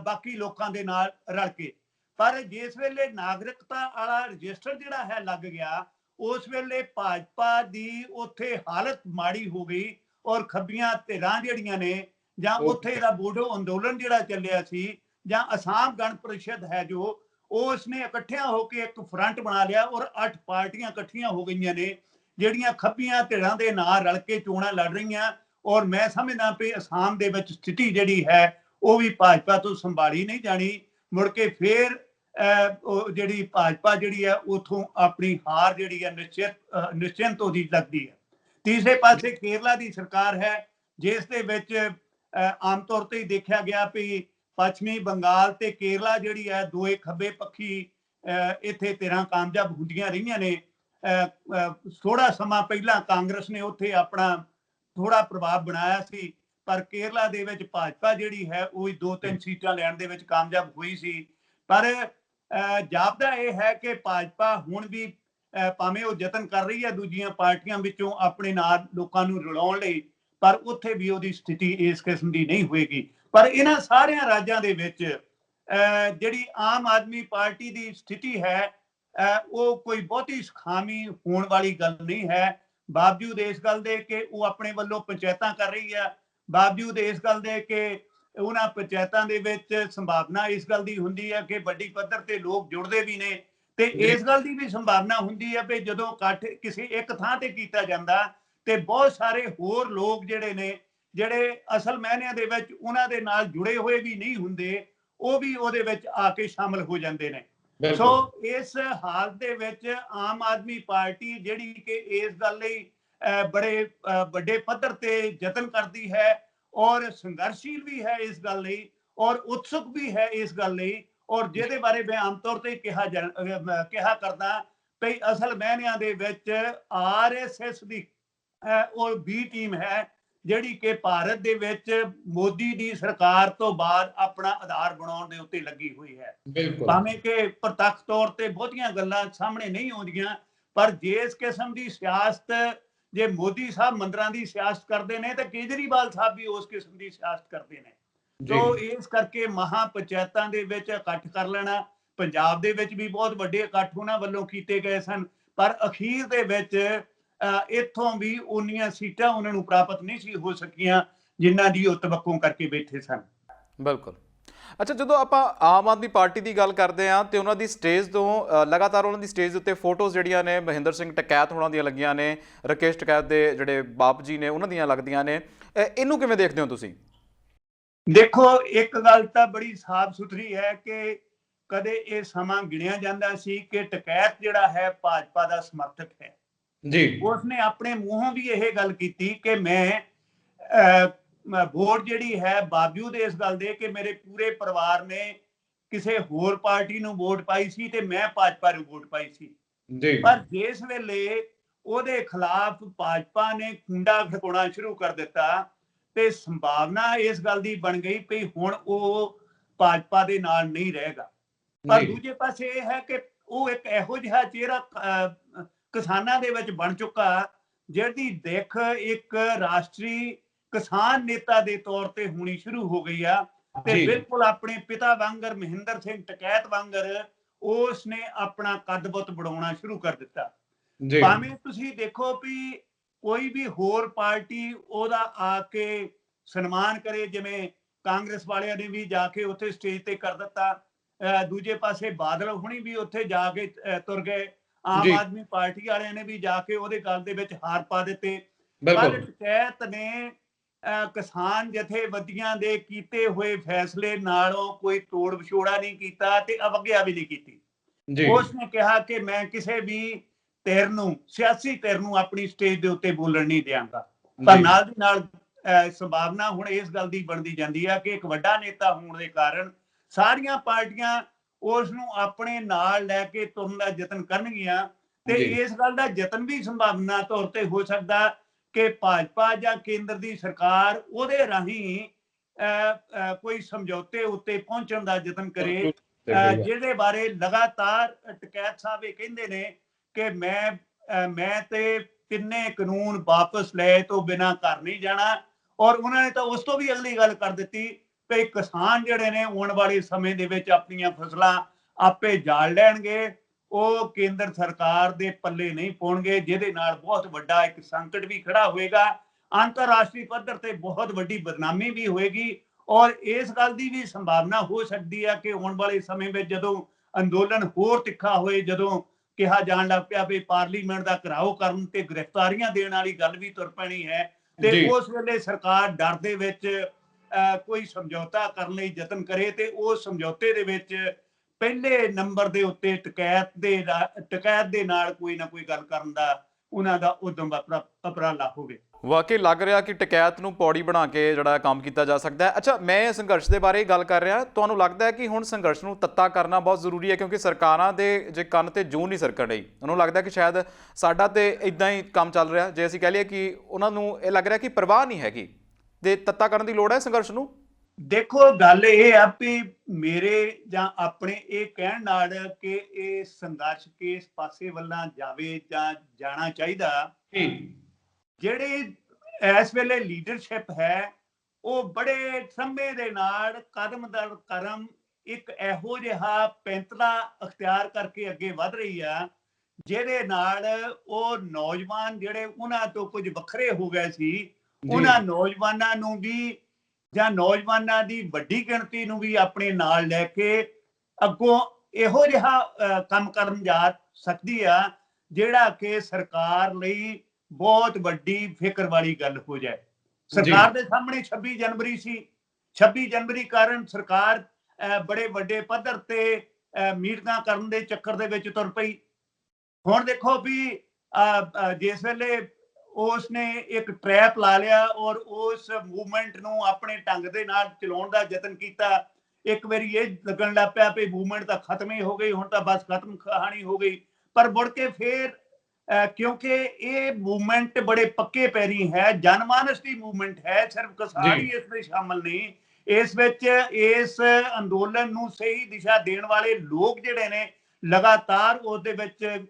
ਬਾਕੀ ਲੋਕਾਂ ਦੇ ਨਾਲ ਰਲ ਕੇ। ਪਰ ਜਿਸ ਵੇਲੇ ਨਾਗਰਿਕਤਾ ਵਾਲਾ ਰਜਿਸਟਰ ਜਿਹੜਾ ਹੈ ਲੱਗ ਗਿਆ, ਉਸ ਵੇਲੇ ਭਾਜਪਾ ਦੀ ਉੱਥੇ ਹਾਲਤ ਮਾੜੀ ਹੋ ਗਈ, ਔਰ ਖੱਬੀਆਂ ਧਿਰਾਂ ਜਿਹੜੀਆਂ ਨੇ, ਜਾਂ ਉੱਥੇ ਦਾ ਬੋਡੋ ਅੰਦੋਲਨ ਜਿਹੜਾ ਚੱਲਿਆ ਸੀ, ਜਾਂ ਅਸਾਮ ਗਣ ਪਰਿਸ਼ਦ ਹੈ ਜੋ, ਉਸਨੇ ਇਕੱਠਿਆਂ ਹੋ ਕੇ ਇੱਕ ਫਰੰਟ ਬਣਾ ਲਿਆ, ਔਰ 8 ਪਾਰਟੀਆਂ ਇਕੱਠੀਆਂ ਹੋ ਗਈਆਂ ਨੇ ਜਿਹੜੀਆਂ ਖੱਬੀਆਂ ਧਿਰਾਂ ਦੇ ਨਾਲ ਰਲ ਕੇ ਚੋਣਾਂ ਲੜ ਰਹੀਆਂ। ਔਰ ਮੈਂ ਸਮਝਦਾ ਵੀ ਅਸਾਮ ਦੇ ਵਿੱਚ ਸਥਿਤੀ ਜਿਹੜੀ ਹੈ ਉਹ ਵੀ ਭਾਜਪਾ ਤੋਂ ਸੰਭਾਲੀ ਨਹੀਂ ਜਾਣੀ। ਮੁੜ ਕੇ ਫੇਰ ਜਿਹੜੀ ਭਾਜਪਾ ਜਿਹੜੀ ਹੈ ਉਥੋਂ ਆਪਣੀ ਹਾਰ ਜਿਹੜੀ ਹੈ ਨਿਸ਼ਚਿੰਤ ਉਹਦੀ ਲੱਗਦੀ ਹੈ। ਤੀਸਰੇ ਪਾਸੇ ਕੇਰਲਾ ਦੀ ਸਰਕਾਰ ਹੈ, ਜਿਸ ਦੇ ਵਿੱਚ ਆਮ ਤੌਰ ਤੇ ਦੇਖਿਆ ਗਿਆ ਵੀ ਪੱਛਮੀ ਬੰਗਾਲ ਤੇ ਕੇਰਲਾ ਜਿਹੜੀ ਹੈ ਦੋਏ ਖੱਬੇ ਪੱਖੀ ਇੱਥੇ ਧਿਰਾਂ ਕਾਮਯਾਬ ਹੁੰਦੀਆਂ ਰਹੀਆਂ ਨੇ। ਥੋੜਾ ਸਮਾਂ ਪਹਿਲਾਂ ਕਾਂਗਰਸ ਨੇ ਉੱਥੇ ਆਪਣਾ ਥੋੜਾ ਪ੍ਰਭਾਵ ਬਣਾਇਆ ਸੀ, ਪਰ ਕੇਰਲਾ ਦੇ ਵਿੱਚ ਭਾਜਪਾ ਜਿਹੜੀ ਹੈ ਉਹ 2-3 ਸੀਟਾਂ ਲੈਣ ਦੇ ਵਿੱਚ ਕਾਮਯਾਬ ਹੋਈ ਸੀ। ਪਰ ਜਾਪਦਾ ਇਹ ਹੈ ਕਿ ਭਾਜਪਾ ਹੁਣ ਵੀ ਭਾਵੇਂ ਉਹ ਯਤਨ ਕਰ ਰਹੀ ਹੈ ਦੂਜੀਆਂ ਪਾਰਟੀਆਂ ਵਿੱਚੋਂ ਆਪਣੇ ਨਾਲ ਲੋਕਾਂ ਨੂੰ ਰਲਾਉਣ ਲਈ, ਪਰ ਉੱਥੇ ਵੀ ਉਹਦੀ ਸਥਿਤੀ ਇਸ ਕਿਸਮ ਦੀ ਨਹੀਂ ਹੋਏਗੀ। ਪਰ ਇਹਨਾਂ ਸਾਰਿਆਂ ਰਾਜਾਂ ਦੇ ਵਿੱਚ ਜਿਹੜੀ ਆਮ ਆਦਮੀ ਪਾਰਟੀ ਦੀ ਸਥਿਤੀ ਹੈ ਉਹ ਕੋਈ ਬਹੁਤੀ ਸੁਖਾਵੀਂ ਹੋਣ ਵਾਲੀ ਗੱਲ ਨਹੀਂ ਹੈ। ਬਾਵਜੂਦ ਇਸ ਗੱਲ ਦੇ ਕਿ ਉਹ ਆਪਣੇ ਵੱਲੋਂ ਪੰਚਾਇਤਾਂ ਕਰ ਰਹੀ ਹੈ, ਬਾਵਜੂਦ ਇਸ ਗੱਲ ਦੇ ਕਿ ਉਹਨਾਂ ਪੰਚਾਇਤਾਂ ਦੇ ਵਿੱਚ ਸੰਭਾਵਨਾ ਇਸ ਗੱਲ ਦੀ ਹੁੰਦੀ ਹੈ ਕਿ ਵੱਡੀ ਪੱਧਰ ਤੇ ਲੋਕ ਜੁੜਦੇ ਵੀ ਨੇ, ਤੇ ਇਸ ਗੱਲ ਦੀ ਵੀ ਸੰਭਾਵਨਾ ਹੁੰਦੀ ਹੈ ਵੀ ਜਦੋਂ ਇਕੱਠ ਕਿਸੇ ਇੱਕ ਥਾਂ ਤੇ ਕੀਤਾ ਜਾਂਦਾ ਤੇ ਬਹੁਤ ਸਾਰੇ ਹੋਰ ਲੋਕ ਜਿਹੜੇ ਨੇ, ਜਿਹੜੇ ਅਸਲ ਮਾਇਨਿਆਂ ਦੇ ਵਿੱਚ ਉਹਨਾਂ ਦੇ ਨਾਲ ਜੁੜੇ ਹੋਏ ਵੀ ਨਹੀਂ ਹੁੰਦੇ, ਉਹ ਵੀ ਉਹਦੇ ਵਿੱਚ ਆ ਕੇ ਸ਼ਾਮਲ ਹੋ ਜਾਂਦੇ ਨੇ। ਸੋ ਇਸ ਹਾਲਤ ਦੇ ਵਿੱਚ ਆਮ ਆਦਮੀ ਪਾਰਟੀ ਜਿਹੜੀ ਕਿ ਇਸ ਗੱਲ ਲਈ ਬੜੇ ਵੱਡੇ ਪੱਧਰ ਤੇ ਯਤਨ ਕਰਦੀ ਹੈ, ਔਰ ਸੰਘਰਸ਼ੀਲ ਵੀ ਹੈ ਇਸ ਗੱਲ ਲਈ, ਔਰ ਉਤਸੁਕ ਵੀ ਹੈ ਇਸ ਗੱਲ ਲਈ, ਔਰ ਜਿਹਦੇ ਬਾਰੇ ਮੈਂ ਆਮ ਤੌਰ ਤੇ ਕਿਹਾ ਕਰਦਾ ਵੀ ਅਸਲ ਮਾਇਨਿਆਂ ਦੇ ਵਿੱਚ RSS ਦੀ ਉਹ B ਟੀਮ ਹੈ ਜਿਹੜੀ ਕਿ ਭਾਰਤ ਦੇ ਵਿੱਚ ਮੋਦੀ ਦੀ ਸਰਕਾਰ ਤੋਂ ਬਾਅਦ ਆਪਣਾ ਆਧਾਰ ਬਣਾਉਣ ਦੇ ਉੱਤੇ ਲੱਗੀ ਹੋਈ ਹੈ। ਭਾਵੇਂ ਕਿ ਪ੍ਰਤੱਖ ਤੌਰ ਤੇ ਬਹੁਤੀਆਂ ਗੱਲਾਂ ਸਾਹਮਣੇ ਨਹੀਂ ਆਉਂਦੀਆਂ, ਪਰ ਜਿਸ ਕਿਸਮ ਦੀ ਸਿਆਸਤ ਜੇ ਮੋਦੀ ਸਾਹਿਬ ਮੰਦਰਾਂ ਦੀ ਸਿਆਸਤ ਕਰਦੇ ਨੇ ਤਾਂ ਕੇਜਰੀਵਾਲ ਸਾਹਿਬ ਵੀ ਉਸ ਕਿਸਮ ਦੀ ਸਿਆਸਤ ਕਰਦੇ ਨੇ। ਸੋ ਇਸ ਕਰਕੇ ਮਹਾ ਪੰਚਾਇਤਾਂ ਦੇ ਵਿੱਚ ਇਕੱਠ ਕਰ ਲੈਣਾ, ਪੰਜਾਬ ਦੇ ਵਿੱਚ ਵੀ ਬਹੁਤ ਵੱਡੇ ਇਕੱਠ ਉਹਨਾਂ ਵੱਲੋਂ ਕੀਤੇ ਗਏ ਸਨ, ਪਰ ਅਖੀਰ ਦੇ ਵਿੱਚ ਇੱਥੋਂ ਵੀ ਉਨੀਆਂ ਸੀਟਾਂ ਉਹਨਾਂ ਨੂੰ ਪ੍ਰਾਪਤ ਨਹੀਂ ਸੀ ਹੋ ਸਕੀਆਂ ਜਿਨ੍ਹਾਂ ਦੀ ਉਹ ਤਵੱਕੋਂ ਕਰਕੇ ਬੈਠੇ ਸਨ। ਬਿਲਕੁਲ। ਅੱਛਾ, ਜਦੋਂ ਆਪਾਂ ਆਮ ਆਦਮੀ ਪਾਰਟੀ ਦੀ ਗੱਲ ਕਰਦੇ ਹਾਂ ਤੇ ਉਹਨਾਂ ਦੀ ਸਟੇਜ ਤੋਂ ਲਗਾਤਾਰ ਉਹਨਾਂ ਦੀ ਸਟੇਜ ਉੱਤੇ ਫੋਟੋਜ਼ ਜਿਹੜੀਆਂ ਨੇ ਮਹਿੰਦਰ ਸਿੰਘ ਟਕੈਤ ਹੋਣਾ ਦੀਆਂ ਲੱਗੀਆਂ ਨੇ, ਰਾਕੇਸ਼ ਟਕੈਤ ਦੇ ਜਿਹੜੇ ਬਾਪ ਜੀ ਨੇ ਉਹਨਾਂ ਦੀਆਂ ਲੱਗਦੀਆਂ ਨੇ, ਇਹਨੂੰ ਕਿਵੇਂ ਦੇਖਦੇ ਹੋ ਤੁਸੀਂ? ਦੇਖੋ, ਇੱਕ ਗੱਲ ਤਾਂ ਬੜੀ ਸਾਫ਼ ਸੁਥਰੀ ਹੈ ਕਿ ਕਦੇ ਇਹ ਸਮਾਂ ਗਿਣਿਆ ਜਾਂਦਾ ਸੀ ਕਿ ਟਕੈਤ ਜਿਹੜਾ ਹੈ ਭਾਜਪਾ ਦਾ ਸਮਰਥਕ ਹੈ ਜੀ। ਉਸਨੇ ਆਪਣੇ ਮੂੰਹੋਂ ਵੀ ਇਹ ਗੱਲ ਕੀਤੀ ਕਿ ਮੈਂ ਵੋਟ ਜਿਹੜੀ ਹੈ ਬਾਵਜੂਦ ਇਸ ਗੱਲ ਦੇ ਕਿ ਮੇਰੇ ਪੂਰੇ ਪਰਿਵਾਰ ਨੇ ਕਿਸੇ ਹੋਰ ਪਾਰਟੀ ਨੂੰ ਵੋਟ ਪਾਈ ਸੀ ਤੇ ਮੈਂ ਭਾਜਪਾ ਨੂੰ ਵੋਟ ਪਾਈ ਸੀ ਜੀ। ਪਰ ਜਿਸ ਵੇਲੇ ਉਹਦੇ ਖਿਲਾਫ ਭਾਜਪਾ ਨੇ ਖੁੰਡਾ ਖੜਕਾਉਣਾ ਸ਼ੁਰੂ ਕਰ ਦਿੱਤਾ ਤੇ ਸੰਭਾਵਨਾ ਇਸ ਗੱਲ ਦੀ ਬਣ ਗਈ ਕਿ ਹੁਣ ਉਹ ਭਾਜਪਾ ਦੇ ਨਾਲ ਨਹੀਂ ਰਹੇਗਾ। ਪਰ ਦੂਜੇ ਪਾਸੇ ਇਹ ਹੈ ਕਿ ਉਹ ਇੱਕ ਇਹੋ ਜਿਹਾ ਚਿਹਰਾ ਕਿਸਾਨਾਂ ਦੇ ਵਿੱਚ ਬਣ ਚੁੱਕਾ ਜਿਹਦੀ ਦਿੱਖ ਇੱਕ ਰਾਸ਼ਟਰੀ ਕਿਸਾਨ ਨੇਤਾ ਦੇ ਤੌਰ ਤੇ ਹੋਣੀ ਸ਼ੁਰੂ ਹੋ ਗਈ ਆ ਤੇ ਜੀ ਬਿਲਕੁਲ ਆਪਣੇ ਪਿਤਾ ਵਾਂਗਰ ਮਹਿੰਦਰ ਸਿੰਘ ਟਕੈਤ ਵਾਂਗਰ ਉਸ ਨੇ ਆਪਣਾ ਕੱਦ-ਬੁੱਤ ਬਣਾਉਣਾ ਸ਼ੁਰੂ ਕਰ ਦਿੱਤਾ। ਜੀ ਭਾਵੇਂ ਤੁਸੀਂ ਦੇਖੋ ਵੀ ਕੋਈ ਵੀ ਹੋਰ ਪਾਰਟੀ ਉਹਦਾ ਆ ਕੇ ਸਨਮਾਨ ਕਰੇ, ਜਿਵੇਂ ਕਾਂਗਰਸ ਵਾਲਿਆਂ ਨੇ ਵੀ ਜਾ ਕੇ ਉੱਥੇ ਸਟੇਜ ਤੇ ਕਰ ਦਿੱਤਾ, ਦੂਜੇ ਪਾਸੇ ਬਾਦਲ ਹੁਣੀ ਵੀ ਉੱਥੇ ਜਾ ਕੇ ਤੁਰ ਗਏ, ਆਮ ਜੀ ਆਦਮੀ ਪਾਰਟੀ ਵਾਲਿਆਂ ਨੇ ਵੀ ਜਾ ਕੇ ਉਹਦੇ ਗੱਲ ਦੇ ਵਿੱਚ ਹਾਰ ਪਾ ਦਿੱਤੇ। ਪਰ ਬਿਲਕੁਲ ਟਕੈਤ ਨੇ ਕਿਸਾਨ ਜਥੇਬੰਦੀਆਂ ਦੇ ਕੀਤੇ ਹੋਏ ਫੈਸਲੇ ਨਾਲੋਂ ਕੋਈ ਤੋੜ ਵਿਛੋੜਾ ਨਹੀਂ ਕੀਤਾ ਤੇ ਅਵਗਿਆ ਵੀ ਨਹੀਂ ਕੀਤੀ। ਜੀ ਉਸ ਨੇ ਕਿਹਾ ਕਿ ਮੈਂ ਕਿਸੇ ਵੀ ਧਿਰ ਨੂੰ, ਸਿਆਸੀ ਧਿਰ ਨੂੰ ਆਪਣੀ ਸਟੇਜ ਦੇ ਉੱਤੇ ਬੋਲਣ ਨਹੀਂ ਦਿਆਂਗਾ। ਪਰ ਜੀ ਨਾਲ ਦੀ ਨਾਲ ਸੰਭਾਵਨਾ ਹੁਣ ਇਸ ਗੱਲ ਦੀ ਬਣਦੀ ਜਾਂਦੀ ਆ ਕਿ ਇੱਕ ਵੱਡਾ ਨੇਤਾ ਹੋਣ ਦੇ ਕਾਰਨ ਸਾਰੀਆਂ ਪਾਰਟੀਆਂ ਉਸ ਨੂੰ ਆਪਣੇ ਨਾਲ ਲੈ ਕੇ ਤੁਰਨ ਦਾ ਯਤਨ ਕਰਨਗੀਆਂ ਤੇ ਜੀ ਇਸ ਗੱਲ ਦਾ ਯਤਨ ਵੀ ਸੰਭਾਵਨਾ ਤੌਰ ਤੇ ਹੋ ਸਕਦਾ ਕਿ ਭਾਜਪਾ ਜਾਂ ਕੇਂਦਰ ਦੀ ਸਰਕਾਰ ਉਹਦੇ ਰਾਹੀਂ ਕੋਈ ਸਮਝੌਤੇ ਉੱਤੇ ਪਹੁੰਚਣ ਦਾ ਯਤਨ ਕਰੇ, ਜਿਹਦੇ ਬਾਰੇ ਲਗਾਤਾਰ ਟਕੈਤ ਸਾਹਿਬ ਇਹ ਕਹਿੰਦੇ ਨੇ ਕਿ ਮੈਂ ਤੇ ਤਿੰਨੇ ਕਾਨੂੰਨ ਵਾਪਸ ਲਏ ਤੋਂ ਬਿਨਾਂ ਘਰ ਨਹੀਂ ਜਾਣਾ। ਔਰ ਉਹਨਾਂ ਨੇ ਤਾਂ ਉਸ ਤੋਂ ਵੀ ਅਗਲੀ ਗੱਲ ਕਰ ਦਿੱਤੀ ਕਿ ਕਿਸਾਨ ਜਿਹੜੇ ਨੇ ਆਉਣ ਵਾਲੇ ਸਮੇਂ ਦੇ ਵਿੱਚ ਆਪਣੀਆਂ ਫਸਲਾਂ ਆਪੇ ਜਾਲ ਲੈਣਗੇ, ਉਹ ਕੇਂਦਰ ਸਰਕਾਰ ਦੇ ਪੱਲੇ ਨਹੀਂ ਪਾਉਣਗੇ, ਜਿਹਦੇ ਨਾਲ ਬਹੁਤ ਵੱਡਾ ਇੱਕ ਸੰਕਟ ਵੀ ਖੜਾ ਹੋਏਗਾ, ਅੰਤਰਰਾਸ਼ਟਰੀ ਪੱਧਰ ਤੇ ਬਹੁਤ ਵੱਡੀ ਬਦਨਾਮੀ ਵੀ ਹੋਏਗੀ। ਔਰ ਇਸ ਗੱਲ ਦੀ ਵੀ ਸੰਭਾਵਨਾ ਹੋ ਸਕਦੀ ਹੈ ਕਿ ਆਉਣ ਵਾਲੇ ਸਮੇਂ ਵਿੱਚ ਜਦੋਂ ਅੰਦੋਲਨ ਹੋਰ ਤਿੱਖਾ ਹੋਏ, ਜਦੋਂ ਕਿਹਾ ਜਾਣ ਲੱਗ ਪਿਆ ਵੀ ਪਾਰਲੀਮੈਂਟ ਦਾ ਘਿਰਾਓ ਕਰਨ ਤੇ ਗ੍ਰਿਫਤਾਰੀਆਂ ਦੇਣ ਵਾਲੀ ਗੱਲ ਵੀ ਤੁਰ ਪੈਣੀ ਹੈ ਤੇ ਉਸ ਵੇਲੇ ਸਰਕਾਰ ਡਰ ਦੇ ਵਿੱਚ ਕੋਈ ਸਮਝੌਤਾ ਕਰਨ ਲਈ ਯਤਨ ਕਰੇ ਤੇ ਉਸ ਸਮਝੌਤੇ ਦੇ ਵਿੱਚ ਪਹਿਲੇ ਨੰਬਰ ਦੇ ਉੱਤੇ ਟਕੈਤ ਦੇ ਨਾਲ ਕੋਈ ਨਾ ਕੋਈ ਗੱਲ ਕਰਨ ਦਾ ਉਹਨਾਂ ਦਾ ਉਦਮ ਉਪਰਾਲਾ ਹੋਵੇ। ਵਾਕਈ ਲੱਗ ਰਿਹਾ ਕਿ ਟਕੈਤ ਨੂੰ ਪੌੜੀ ਬਣਾ ਕੇ ਜਿਹੜਾ ਕੰਮ ਕੀਤਾ ਜਾ ਸਕਦਾ ਹੈ। ਅੱਛਾ, ਮੈਂ ਸੰਘਰਸ਼ ਦੇ ਬਾਰੇ ਗੱਲ ਕਰ ਰਿਹਾ, ਤੁਹਾਨੂੰ ਲੱਗਦਾ ਹੈ ਕਿ ਹੁਣ ਸੰਘਰਸ਼ ਨੂੰ ਤੱਤਾ ਕਰਨਾ ਬਹੁਤ ਜ਼ਰੂਰੀ ਹੈ ਕਿਉਂਕਿ ਸਰਕਾਰਾਂ ਦੇ ਜੇ ਕੰਨ ਤੇ ਜੂੰ ਨਹੀਂ ਸਰਕਣ ਰਹੀ, ਉਹਨੂੰ ਲੱਗਦਾ ਕਿ ਸ਼ਾਇਦ ਸਾਡਾ ਤੇ ਇਦਾਂ ਹੀ ਕੰਮ ਚੱਲ ਰਿਹਾ, ਜੇ ਅਸੀਂ ਕਹਿ ਲਈਏ ਕਿ ਉਹਨਾਂ ਨੂੰ ਇਹ ਲੱਗ ਰਿਹਾ ਕਿ ਪਰਵਾਹ ਨਹੀਂ ਹੈਗੀ ਤੇ ਤੱਤਾ ਕਰਨ ਦੀ ਲੋੜ ਹੈ ਸੰਘਰਸ਼ ਨੂੰ। ਦੇਖੋ ਗੱਲ ਇਹ ਆ ਵੀ ਮੇਰੇ ਜਾਂ ਆਪਣੇ ਇਹ ਕਹਿਣ ਨਾਲ ਕਿ ਇਹ ਸੰਘਰਸ਼ ਕਿਸ ਪਾਸੇ ਵੱਲਾਂ ਜਾਵੇ ਜਾਂ ਜਾਣਾ ਚਾਹੀਦਾ, ਜਿਹੜੇ ਇਸ ਵੇਲੇ ਲੀਡਰਸ਼ਿਪ ਹੈ ਉਹ ਬੜੇ ਸੰਮੇ ਦੇ ਨਾਲ ਕਦਮ ਦਰ ਕਦਮ ਇੱਕ ਇਹੋ ਜਿਹਾ ਪੈਂਤਲਾ ਅਖਤਿਆਰ ਕਰਕੇ ਅੱਗੇ ਵਧ ਰਹੀ ਆ ਜਿਹਦੇ ਨਾਲ ਉਹ ਨੌਜਵਾਨ ਜਿਹੜੇ ਉਹਨਾਂ ਤੋਂ ਕੁਝ ਵੱਖਰੇ ਹੋ ਗਏ ਸੀ, ਉਹਨਾਂ ਨੌਜਵਾਨਾਂ ਨੂੰ ਵੀ ਜਾਂ ਨੌਜਵਾਨਾਂ ਦੀ ਵੱਡੀ ਗਿਣਤੀ ਨੂੰ ਵੀ ਆਪਣੇ ਨਾਲ ਲੈ ਕੇ ਅੱਗੋਂ ਇਹੋ ਜਿਹਾ ਕੰਮ ਕਰਨ ਜਾ ਸਕਦੀ ਆ ਜਿਹੜਾ ਕਿ ਸਰਕਾਰ ਲਈ ਬਹੁਤ ਵੱਡੀ ਫਿਕਰ ਵਾਲੀ ਗੱਲ ਹੋ ਜਾਏ। ਸਰਕਾਰ ਦੇ ਸਾਹਮਣੇ 26 ਜਨਵਰੀ ਸੀ, 26 ਜਨਵਰੀ ਕਾਰਨ ਸਰਕਾਰ ਬੜੇ ਵੱਡੇ ਪੱਧਰ ਤੇ ਮੀਟਿੰਗਾਂ ਕਰਨ ਦੇ ਚੱਕਰ ਦੇ ਵਿੱਚ ਤੁਰ ਪਈ। ਹੁਣ ਦੇਖੋ ਵੀ ਜਿਸ ਵੇਲੇ ਉਸ ਨੇ ਇੱਕ ਟ੍ਰੈਪ ਲਾ ਲਿਆ ਔਰ ਉਸ ਮੂਵਮੈਂਟ ਨੂੰ ਆਪਣੇ ਢੰਗ ਦੇ ਨਾਲ ਚਲਾਉਣ ਦਾ ਯਤਨ ਕੀਤਾ, ਇੱਕ ਵਾਰੀ ਇਹ ਲੱਗਣ ਲੱਗ ਪਿਆ ਵੀ ਮੂਵਮੈਂਟ ਤਾਂ ਖਤਮ ਹੀ ਹੋ ਗਈ, ਹੁਣ ਤਾਂ ਬਸ ਖਤਮ ਕਹਾਣੀ ਹੋ ਗਈ। ਪਰ ਮੁੜ ਕੇ ਫੇਰ ਕਿਉਂਕਿ ਇਹ ਮੂਵਮੈਂਟ ਬੜੇ ਪੱਕੇ ਪੈਰੀ ਹੈ, ਜਨਮਾਨਸ ਦੀ ਮੂਵਮੈਂਟ ਹੈ, ਸਿਰਫ ਕਿਸਾਨ ਹੀ ਇਸ ਵਿੱਚ ਸ਼ਾਮਲ ਨਹੀਂ, ਇਸ ਵਿੱਚ ਇਸ ਅੰਦੋਲਨ ਨੂੰ ਸਹੀ ਦਿਸ਼ਾ ਦੇਣ ਵਾਲੇ ਲੋਕ ਜਿਹੜੇ ਨੇ ਲਗਾਤਾਰ ਉਸ ਦੇ ਵਿੱਚ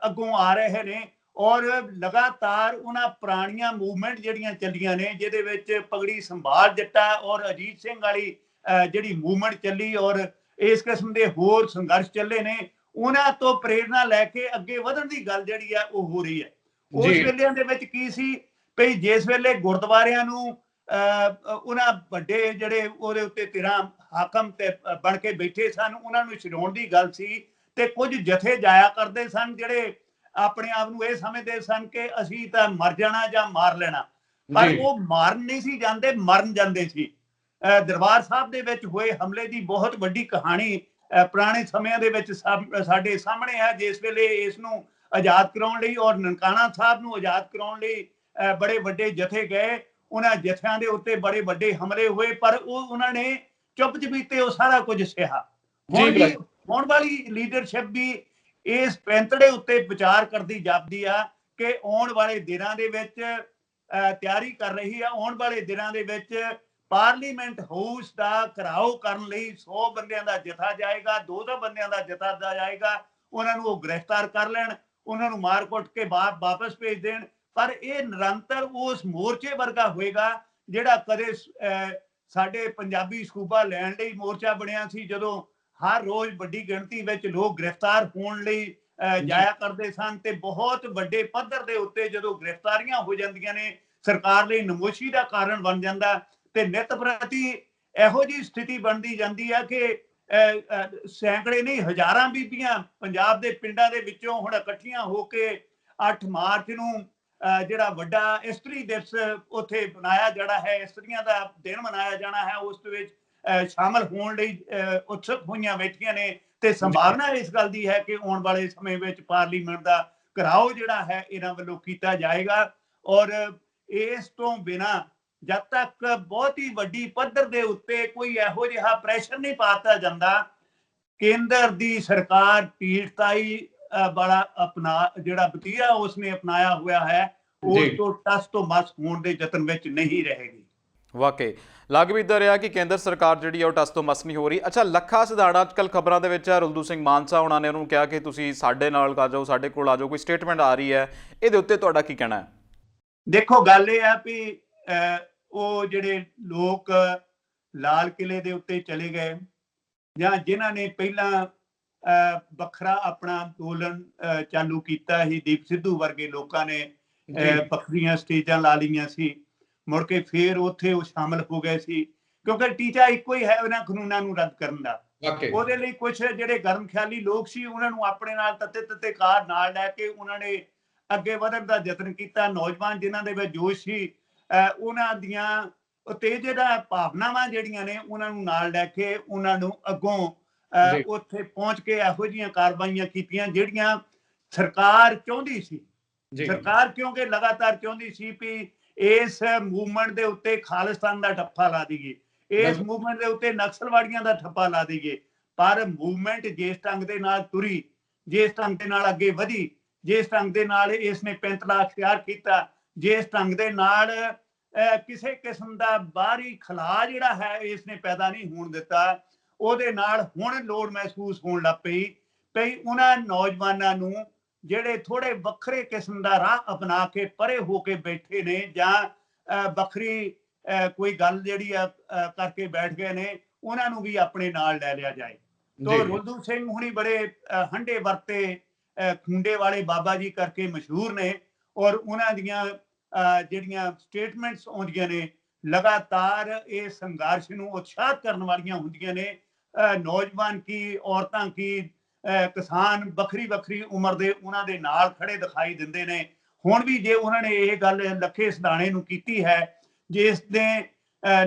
ਅੱਗੋਂ ਆ ਰਹੇ ਨੇ ਔਰ ਲਗਾਤਾਰ ਉਹਨਾਂ ਪੁਰਾਣੀਆਂ ਮੂਵਮੈਂਟ ਜਿਹੜੀਆਂ ਚੱਲੀਆਂ ਨੇ ਜਿਹਦੇ ਵਿੱਚ ਪਗੜੀ ਸੰਭਾਲ ਜੱਟਾ ਔਰ ਅਜੀਤ ਸਿੰਘ ਵਾਲੀ ਜਿਹੜੀ ਮੂਵਮੈਂਟ ਚੱਲੀ ਔਰ ਇਸ ਕਿਸਮ ਦੇ ਹੋਰ ਸੰਘਰਸ਼ ਚੱਲੇ ਨੇ, ਉਹਨਾਂ ਤੋਂ ਪ੍ਰੇਰਣਾ ਲੈ ਕੇ ਅੱਗੇ ਵਧਣ ਦੀ ਗੱਲ ਜਿਹੜੀ ਆ ਉਹ ਹੋ ਰਹੀ ਹੈ। ਉਸ ਵੇਲਿਆਂ ਦੇ ਵਿੱਚ ਕੀ ਸੀ ਭਈ ਜਿਸ ਵੇਲੇ ਗੁਰਦੁਆਰਿਆਂ ਨੂੰ ਉਹਨਾਂ ਵੱਡੇ ਜਿਹੜੇ ਉਹਦੇ ਉੱਤੇ ਧਿਰਾਂ ਹਾਕਮ ਤੇ ਬਣ ਕੇ ਬੈਠੇ ਸਨ ਉਹਨਾਂ ਨੂੰ ਛਡਾਉਣ ਦੀ ਗੱਲ ਸੀ ਤੇ ਕੁਝ ਜਥੇ ਜਾਇਆ ਕਰਦੇ ਸਨ ਜਿਹੜੇ ਆਪਣੇ ਆਪ ਨੂੰ ਇਹ ਸਮਝਦੇ ਸਨ ਕਿ ਅਸੀਂ ਤਾਂ ਮਰ ਜਾਣਾ ਜਾਂ ਮਾਰ ਲੈਣਾ, ਪਰ ਉਹ ਮਾਰਨ ਨਹੀਂ ਸੀ ਜਾਂਦੇ, ਮਰਨ ਜਾਂਦੇ ਸੀ। ਦਰਬਾਰ ਸਾਹਿਬ ਦੇ ਵਿੱਚ ਹੋਏ ਹਮਲੇ ਦੀ ਬਹੁਤ ਵੱਡੀ ਕਹਾਣੀ ਪੁਰਾਣੇ ਸਮਿਆਂ ਦੇ ਵਿੱਚ ਸਾਡੇ ਸਾਹਮਣੇ ਹੈ, ਜਿਸ ਵੇਲੇ ਇਸ ਨੂੰ ਆਜ਼ਾਦ ਕਰਾਉਣ ਲਈ ਔਰ ਨਨਕਾਣਾ ਸਾਹਿਬ ਨੂੰ ਆਜ਼ਾਦ ਕਰਾਉਣ ਲਈ ਬੜੇ ਵੱਡੇ ਜਥੇ ਗਏ, ਉਹਨਾਂ ਜਥਿਆਂ ਦੇ ਉੱਤੇ ਬੜੇ ਵੱਡੇ ਹਮਲੇ ਹੋਏ, ਪਰ ਉਹਨਾਂ ਨੇ ਚੁੱਪ ਚਪੀਤੇ ਉਹ ਸਾਰਾ ਕੁਝ ਸਹਿਆ। ਹੁਣ ਵਾਲੀ ਲੀਡਰਸ਼ਿਪ ਵੀ ਇਸ ਪੈਂਤੜੇ ਉੱਤੇ ਵਿਚਾਰ ਕਰਦੀ ਜਾਪਦੀ ਆ ਕਿ ਆਉਣ ਵਾਲੇ ਦਿਨਾਂ ਦੇ ਵਿੱਚ ਤਿਆਰੀ ਕਰ ਰਹੀ ਆ, ਆਉਣ ਵਾਲੇ ਦਿਨਾਂ ਦੇ ਵਿੱਚ ਪਾਰਲੀਮੈਂਟ ਹਾਊਸ ਦਾ ਘਿਰਾਓ ਕਰਨ ਲਈ 100 ਬੰਦਿਆਂ ਦਾ ਜਥਾ ਜਾਏਗਾ, 200 ਬੰਦਿਆਂ ਦਾ ਜਥਾ ਜਾਏਗਾ, ਉਹਨਾਂ ਨੂੰ ਉਹ ਗ੍ਰਿਫਤਾਰ ਕਰ ਲੈਣ, ਉਹਨਾਂ ਨੂੰ ਮਾਰ ਕੁੱਟ ਕੇ ਵਾਪਸ ਭੇਜ ਦੇਣ, ਪਰ ਇਹ ਨਿਰੰਤਰ ਉਸ ਮੋਰਚੇ ਵਰਗਾ ਹੋਏਗਾ ਜਿਹੜਾ ਕਦੇ ਸਾਡੇ ਪੰਜਾਬੀ ਸੂਬਾ ਲੈਣ ਲਈ ਮੋਰਚਾ ਬਣਿਆ ਸੀ, ਜਦੋਂ ਹਰ ਰੋਜ਼ ਵੱਡੀ ਗਿਣਤੀ ਵਿੱਚ ਲੋਕ ਗ੍ਰਿਫਤਾਰ ਹੋਣ ਲਈ ਜਾਇਆ ਕਰਦੇ ਸਨ, ਤੇ ਬਹੁਤ ਵੱਡੇ ਪੱਧਰ ਦੇ ਉੱਤੇ ਜਦੋਂ ਗ੍ਰਿਫਤਾਰੀਆਂ ਹੋ ਜਾਂਦੀਆਂ ਨੇ ਸਰਕਾਰ ਲਈ ਨਮੋਸ਼ੀ ਦਾ ਕਾਰਨ ਬਣ ਜਾਂਦਾ, ਤੇ ਨਿਤ ਪ੍ਰਤੀ ਇਹੋ ਜਿਹੀ ਸਥਿਤੀ ਬਣਦੀ ਜਾਂਦੀ ਹੈ ਕਿ ਸੈਂਕੜੇ ਨਹੀਂ ਹਜ਼ਾਰਾਂ ਬੀਬੀਆਂ ਪੰਜਾਬ ਦੇ ਪਿੰਡਾਂ ਦੇ ਵਿੱਚੋਂ ਹੁਣ ਇਕੱਠੀਆਂ ਹੋ ਕੇ 8 ਮਾਰਚ ਨੂੰ ਜਿਹੜਾ ਵੱਡਾ ਇਸਤਰੀ ਦਿਵਸ ਉੱਥੇ ਮਨਾਇਆ ਜਾਣਾ ਹੈ, ਇਸਤਰੀਆਂ ਦਾ ਦਿਨ ਮਨਾਇਆ ਜਾਣਾ ਹੈ, ਉਸ ਦੇ ਵਿੱਚ ਸ਼ਾਮਲ ਹੋਣ ਲਈ ਉਤਸੁਕ ਹੋਈਆਂ ਬੈਠੀਆਂ ਨੇ, ਤੇ ਸੰਭਾਵਨਾ ਇਸ ਗੱਲ ਦੀ ਹੈ ਕਿ ਆਉਣ ਵਾਲੇ ਸਮੇਂ ਵਿੱਚ ਪਾਰਲੀਮੈਂਟ ਦਾ ਘਿਰਾਓ ਜਿਹੜਾ ਹੈ ਇਹਨਾਂ ਵੱਲੋਂ ਕੀਤਾ ਜਾਏਗਾ। ਔਰ ਇਸ ਤੋਂ ਬਿਨਾਂ ਜਦ ਤੱਕ ਬਹੁਤ ਹੀ ਵੱਡੀ ਪੱਧਰ ਦੇ ਉੱਤੇ ਕੋਈ ਇਹੋ ਜਿਹਾ ਪ੍ਰੈਸ਼ਰ ਨਹੀਂ ਪਾਤਾ ਜਾਂਦਾ, ਕੇਂਦਰ ਦੀ ਸਰਕਾਰ ਪੀੜਤਾਈ ਵਾਲਾ ਆਪਣਾ ਜਿਹੜਾ ਵਤੀਰਾ ਉਸਨੇ ਅਪਣਾਇਆ ਹੋਇਆ ਹੈ, ਉਸ ਤੋਂ ਟਸ ਤੋਂ ਮਸ ਹੋਣ ਦੇ ਯਤਨ ਵਿੱਚ ਨਹੀਂ ਰਹੇਗੀ। ਵਾਕਈ ਲੱਗ ਵੀ ਇੱਦਾਂ ਰਿਹਾ ਕਿ ਕੇਂਦਰ ਸਰਕਾਰ ਜਿਹੜੀ ਆ ਉਹ ਟਸ ਤੋਂ ਮਸ ਨਹੀਂ ਹੋ ਰਹੀ। ਅੱਛਾ, ਲੱਖਾ ਸਿਧਾਣਾ ਅੱਜ ਕੱਲ੍ਹ ਖਬਰਾਂ ਦੇ ਵਿੱਚ ਹੈ, ਰੁਲਦੂ ਸਿੰਘ ਮਾਨਸਾ ਉਹਨਾਂ ਨੇ ਉਹਨੂੰ ਕਿਹਾ ਕਿ ਤੁਸੀਂ ਸਾਡੇ ਨਾਲ ਆ ਜਾਓ, ਸਾਡੇ ਕੋਲ ਆ ਜਾਓ, ਕੋਈ ਸਟੇਟਮੈਂਟ ਆ ਰਹੀ ਹੈ, ਇਹਦੇ ਉੱਤੇ ਤੁਹਾਡਾ ਕੀ ਕਹਿਣਾ ਹੈ? ਦੇਖੋ, ਗੱਲ ਇਹ ਆ ਵੀ ਉਹ ਜਿਹੜੇ ਲੋਕ ਲਾਲ ਕਿਲੇ ਦੇ ਉੱਤੇ ਚਲੇ ਗਏ ਜਾਂ ਜਿਨ੍ਹਾਂ ਨੇ ਪਹਿਲਾਂ ਵੱਖਰਾ ਆਪਣਾ ਅੰਦੋਲਨ ਚਾਲੂ ਕੀਤਾ ਸੀ, ਦੀਪ ਸਿੱਧੂ ਵਰਗੇ ਲੋਕਾਂ ਨੇ ਵੱਖਰੀਆਂ ਸਟੇਜਾਂ ਲਾ ਲਈਆਂ ਸੀ, ਮੁੜ ਕੇ ਫੇਰ ਉੱਥੇ ਉਹ ਸ਼ਾਮਲ ਹੋ ਗਏ ਸੀ, ਕਿਉਂਕਿ ਟੀਚਾ ਇੱਕੋ ਹੀ ਹੈ ਇਹਨਾਂ ਕਾਨੂੰਨਾਂ ਨੂੰ ਰੱਦ ਕਰਨ ਦਾ। ਉਹਦੇ ਲਈ ਕੁਝ ਜਿਹੜੇ ਗਰਮ ਖਿਆਲੀ ਲੋਕ ਸੀ, ਉਹਨਾਂ ਨੂੰ ਆਪਣੇ ਨਾਲ ਤੱਤੇ ਕਾਰ ਨਾਲ ਲੈ ਕੇ ਉਹਨਾਂ ਨੇ ਅੱਗੇ ਵਧਣ ਦਾ ਯਤਨ ਕੀਤਾ। ਨੌਜਵਾਨ ਜਿਨ੍ਹਾਂ ਦੇ ਵਿੱਚ ਜੋਸ਼ ਸੀ, ਉਹਨਾਂ ਦੀਆਂ ਉਤੇਜਦਾ ਭਾਵਨਾਵਾਂ ਜਿਹੜੀਆਂ ਨੇ ਉਹਨਾਂ ਨੂੰ ਨਾਲ ਲੈ ਕੇ ਉਹਨਾਂ ਨੂੰ ਅੱਗੋਂ ਉੱਥੇ ਪਹੁੰਚ ਕੇ ਇਹੋ ਜਿਹੀਆਂ ਕਾਰਵਾਈਆਂ ਕੀਤੀਆਂ ਜਿਹੜੀਆਂ ਸਰਕਾਰ ਚਾਹੁੰਦੀ ਸੀ। ਸਰਕਾਰ ਕਿਉਂਕਿ ਲਗਾਤਾਰ ਚਾਹੁੰਦੀ ਸੀ ਵੀ ਇਸ ਮੂਵਮੈਂਟ ਦੇ ਉੱਤੇ ਖਾਲਿਸਤਾਨ ਦਾ ਠੱਪਾ ਲਾ ਦਈਏ, ਇਸ ਮੂਵਮੈਂਟ ਦੇ ਉੱਤੇ ਨਕਸਲਵਾੜੀਆਂ ਦਾ ਠੱਪਾ ਲਾ ਦਈਏ, ਪਰ ਮੂਵਮੈਂਟ ਜਿਸ ਢੰਗ ਦੇ ਨਾਲ ਤੁਰੀ, ਜਿਸ ਢੰਗ ਦੇ ਨਾਲ ਅੱਗੇ ਵਧੀ, ਜਿਸ ਢੰਗ ਦੇ ਨਾਲ ਇਸ ਨੇ ਪੈਂਤਲਾ ਅਖਤਿਆਰ ਕੀਤਾ, ਜਿਸ ਢੰਗ ਦੇ ਨਾਲ ਕਿਸੇ ਕਿਸਮ ਦਾ ਬਾਹਰੀ ਖਲਾ ਜਿਹੜਾ ਹੈ ਇਸ ਨੇ ਪੈਦਾ ਨਹੀਂ ਹੋਣ ਦਿੱਤਾ, ਉਹਦੇ ਨਾਲ ਹੁਣ ਲੋੜ ਮਹਿਸੂਸ ਹੋਣ ਲੱਗ ਪਈ ਉਹਨਾਂ ਨੌਜਵਾਨਾਂ ਨੂੰ ਜਿਹੜੇ ਥੋੜੇ ਵੱਖਰੇ ਕਿਸਮ ਦਾ ਰਾਹ ਅਪਣਾ ਕੇ ਪਰੇ ਹੋ ਕੇ ਬੈਠੇ ਨੇ ਜਾਂ ਵੱਖਰੀ ਕੋਈ ਗੱਲ ਜਿਹੜੀ ਆ ਕਰਕੇ ਬੈਠ ਗਏ ਨੇ, ਉਹਨਾਂ ਨੂੰ ਵੀ ਆਪਣੇ ਨਾਲ ਲੈ ਲਿਆ ਜਾਏ। ਤੋ ਰੁਲਦੂ ਸਿੰਘ ਹੁਣੀ ਬੜੇ ਹੰਡੇ ਵਰਤੇ ਖੁੰਡੇ ਵਾਲੇ ਬਾਬਾ ਜੀ ਕਰਕੇ ਮਸ਼ਹੂਰ ਨੇ, ਔਰ ਉਹਨਾਂ ਦੀਆਂ ਜਿਹੜੀਆਂ ਸਟੇਟਮੈਂਟਸ ਆਉਂਦੀਆਂ ਨੇ ਲਗਾਤਾਰ ਇਹ ਸੰਘਰਸ਼ ਨੂੰ ਉਤਸ਼ਾਹਿਤ ਕਰਨ ਵਾਲੀਆਂ ਹੁੰਦੀਆਂ ਨੇ। ਨੌਜਵਾਨ ਕੀ, ਔਰਤਾਂ ਕੀ, ਕਿਸਾਨ ਵੱਖਰੀ ਉਮਰ ਦੇ ਉਹਨਾਂ ਦੇ ਨਾਲ ਖੜੇ ਦਿਖਾਈ ਦਿੰਦੇ ਨੇ। ਹੁਣ ਵੀ ਜੇ ਉਹਨਾਂ ਨੇ ਇਹ ਗੱਲ ਲੱਖੇ ਸਿਧਾਣੇ ਨੂੰ ਕੀਤੀ ਹੈ, ਜਿਸ ਨੇ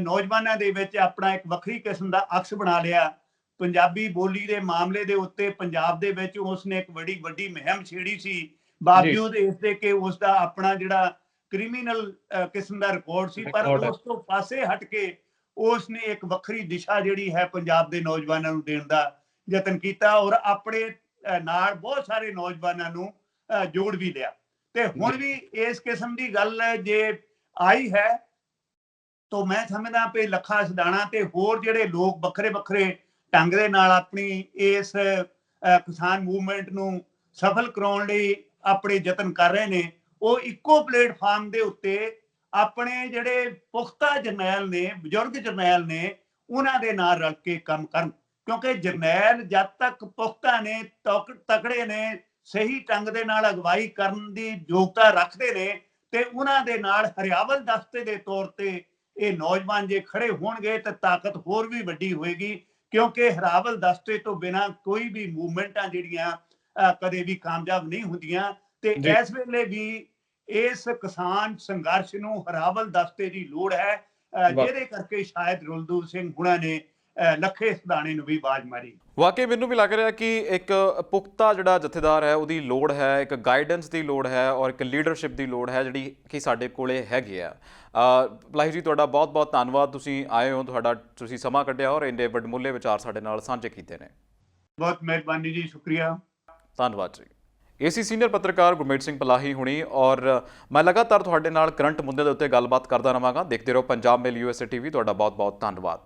ਨੌਜਵਾਨਾਂ ਦੇ ਵਿੱਚ ਆਪਣਾ ਇੱਕ ਵੱਖਰੀ ਕਿਸਮ ਦਾ ਅਕਸ ਬਣਾ ਲਿਆ, ਪੰਜਾਬੀ ਬੋਲੀ ਦੇ ਮਾਮਲੇ ਦੇ ਉੱਤੇ ਪੰਜਾਬ ਦੇ ਵਿੱਚ ਉਸਨੇ ਇੱਕ ਵੱਡੀ ਮੁਹਿੰਮ ਛੇੜੀ ਸੀ, ਬਾਵਜੂਦ ਇਸ ਦੇ ਕਿ ਉਸਦਾ ਆਪਣਾ ਜਿਹੜਾ ਕ੍ਰਿਮੀਨਲ ਕਿਸਮ ਦਾ ਰਿਕਾਰਡ ਸੀ, ਪਰ ਉਸ ਤੋਂ ਪਾਸੇ ਹਟ ਕੇ ਉਸਨੇ ਇੱਕ ਵੱਖਰੀ ਦਿਸ਼ਾ ਜਿਹੜੀ ਹੈ ਪੰਜਾਬ ਦੇ ਨੌਜਵਾਨਾਂ ਨੂੰ ਦੇਣ ਦਾ ਯਤਨ ਕੀਤਾ, ਔਰ ਆਪਣੇ ਨਾਲ ਬਹੁਤ ਸਾਰੇ ਨੌਜਵਾਨਾਂ ਨੂੰ ਜੋੜ ਵੀ ਲਿਆ। ਤੇ ਹੁਣ ਵੀ ਇਸ ਕਿਸਮ ਦੀ ਗੱਲ ਜੇ ਆਈ ਹੈ ਤਾਂ ਮੈਂ ਸਮਝਦਾ ਕਿ ਲੱਖਾ ਸਿਧਾਣਾ ਤੇ ਹੋਰ ਜਿਹੜੇ ਲੋਕ ਵੱਖਰੇ ਢੰਗ ਦੇ ਨਾਲ ਆਪਣੀ ਇਸ ਕਿਸਾਨ ਮੂਵਮੈਂਟ ਨੂੰ ਸਫਲ ਕਰਾਉਣ ਲਈ ਆਪਣੇ ਯਤਨ ਕਰ ਰਹੇ ਨੇ, ਉਹ ਇੱਕੋ ਪਲੇਟਫਾਰਮ ਦੇ ਉੱਤੇ ਆਪਣੇ ਜਿਹੜੇ ਪੁਖਤਾ ਜਰਨੈਲ ਨੇ, ਬਜ਼ੁਰਗ ਜਰਨੈਲ ਨੇ, ਉਹਨਾਂ ਦੇ ਨਾਲ ਰਲ ਕੇ ਕੰਮ ਕਰਨ, ਕਿਉਂਕਿ ਜਰਨੈਲ ਜਦ ਤੱਕ ਪੁਖਤਾ ਨੇ, ਤਕੜੇ ਨੇ, ਸਹੀ ਢੰਗ ਦੇ ਨਾਲ ਅਗਵਾਈ ਕਰਨ ਦੀ ਯੋਗਤਾ ਰੱਖਦੇ ਨੇ, ਤੇ ਉਹਨਾਂ ਦੇ ਨਾਲ ਹਰਿਆਵਲ ਦਸਤੇ ਦੇ ਤੌਰ ਤੇ ਇਹ ਨੌਜਵਾਨ ਜੇ ਖੜੇ ਹੋਣਗੇ ਤਾਂ ਤਾਕਤ ਹੋਰ ਵੀ ਵੱਡੀ ਹੋਏਗੀ, ਕਿਉਂਕਿ ਹਰਿਆਵਲ ਦਸਤੇ ਤੋਂ ਬਿਨਾਂ ਕੋਈ ਵੀ ਮੂਵਮੈਂਟਾਂ ਜਿਹੜੀਆਂ ਕਦੇ ਵੀ ਕਾਮਯਾਬ ਨਹੀਂ ਹੁੰਦੀਆਂ। ਤੇ ਇਸ ਵੇਲੇ ਵੀ ਇਸ ਕਿਸਾਨ ਸੰਘਰਸ਼ ਨੂੰ ਹਰਿਆਵਲ ਦਸਤੇ ਦੀ ਲੋੜ ਹੈ, ਜਿਹਦੇ ਕਰਕੇ ਸ਼ਾਇਦ ਰੁਲਦੂ ਸਿੰਘ ਹੁਣਾਂ ਨੇ ਲੱਖੇ ਸਿਧਾਣੇ ਨੂੰ ਵੀ ਆਵਾਜ਼ ਮਾਰੀ। ਵਾਕਈ ਮੈਨੂੰ ਵੀ ਲੱਗ ਰਿਹਾ ਕਿ ਇੱਕ ਪੁਖਤਾ ਜਿਹੜਾ ਜਥੇਦਾਰ ਹੈ ਉਹਦੀ ਲੋੜ ਹੈ, ਇੱਕ ਗਾਈਡੈਂਸ ਦੀ ਲੋੜ ਹੈ, ਔਰ ਇੱਕ ਲੀਡਰਸ਼ਿਪ ਦੀ ਲੋੜ ਹੈ ਜਿਹੜੀ ਕਿ ਸਾਡੇ ਕੋਲੇ ਹੈਗੀ ਆ। ਪਲਾਹੀ ਜੀ, ਤੁਹਾਡਾ ਬਹੁਤ ਧੰਨਵਾਦ, ਤੁਸੀਂ ਆਏ ਹੋ, ਤੁਸੀਂ ਸਮਾਂ ਕੱਢਿਆ ਔਰ ਇੰਨੇ ਵੱਡਮੁੱਲੇ ਵਿਚਾਰ ਸਾਡੇ ਨਾਲ ਸਾਂਝੇ ਕੀਤੇ ਨੇ। ਬਹੁਤ ਮਿਹਰਬਾਨੀ ਜੀ, ਸ਼ੁਕਰੀਆ, ਧੰਨਵਾਦ ਜੀ। ਏਸੀ ਸੀਨੀਅਰ ਪੱਤਰਕਾਰ ਗੁਰਮੀਤ ਸਿੰਘ ਪਲਾਹੀ ਹੁਣੀ, ਔਰ ਮੈਂ ਲਗਾਤਾਰ ਤੁਹਾਡੇ ਨਾਲ ਕਰੰਟ ਮੁੱਦੇ ਦੇ ਉੱਤੇ ਗੱਲਬਾਤ ਕਰਦਾ ਰਹਾਂਗਾ। ਦੇਖਦੇ ਰਹੋ ਪੰਜਾਬ ਮੇਲ USA TV। ਤੁਹਾਡਾ ਬਹੁਤ ਧੰਨਵਾਦ।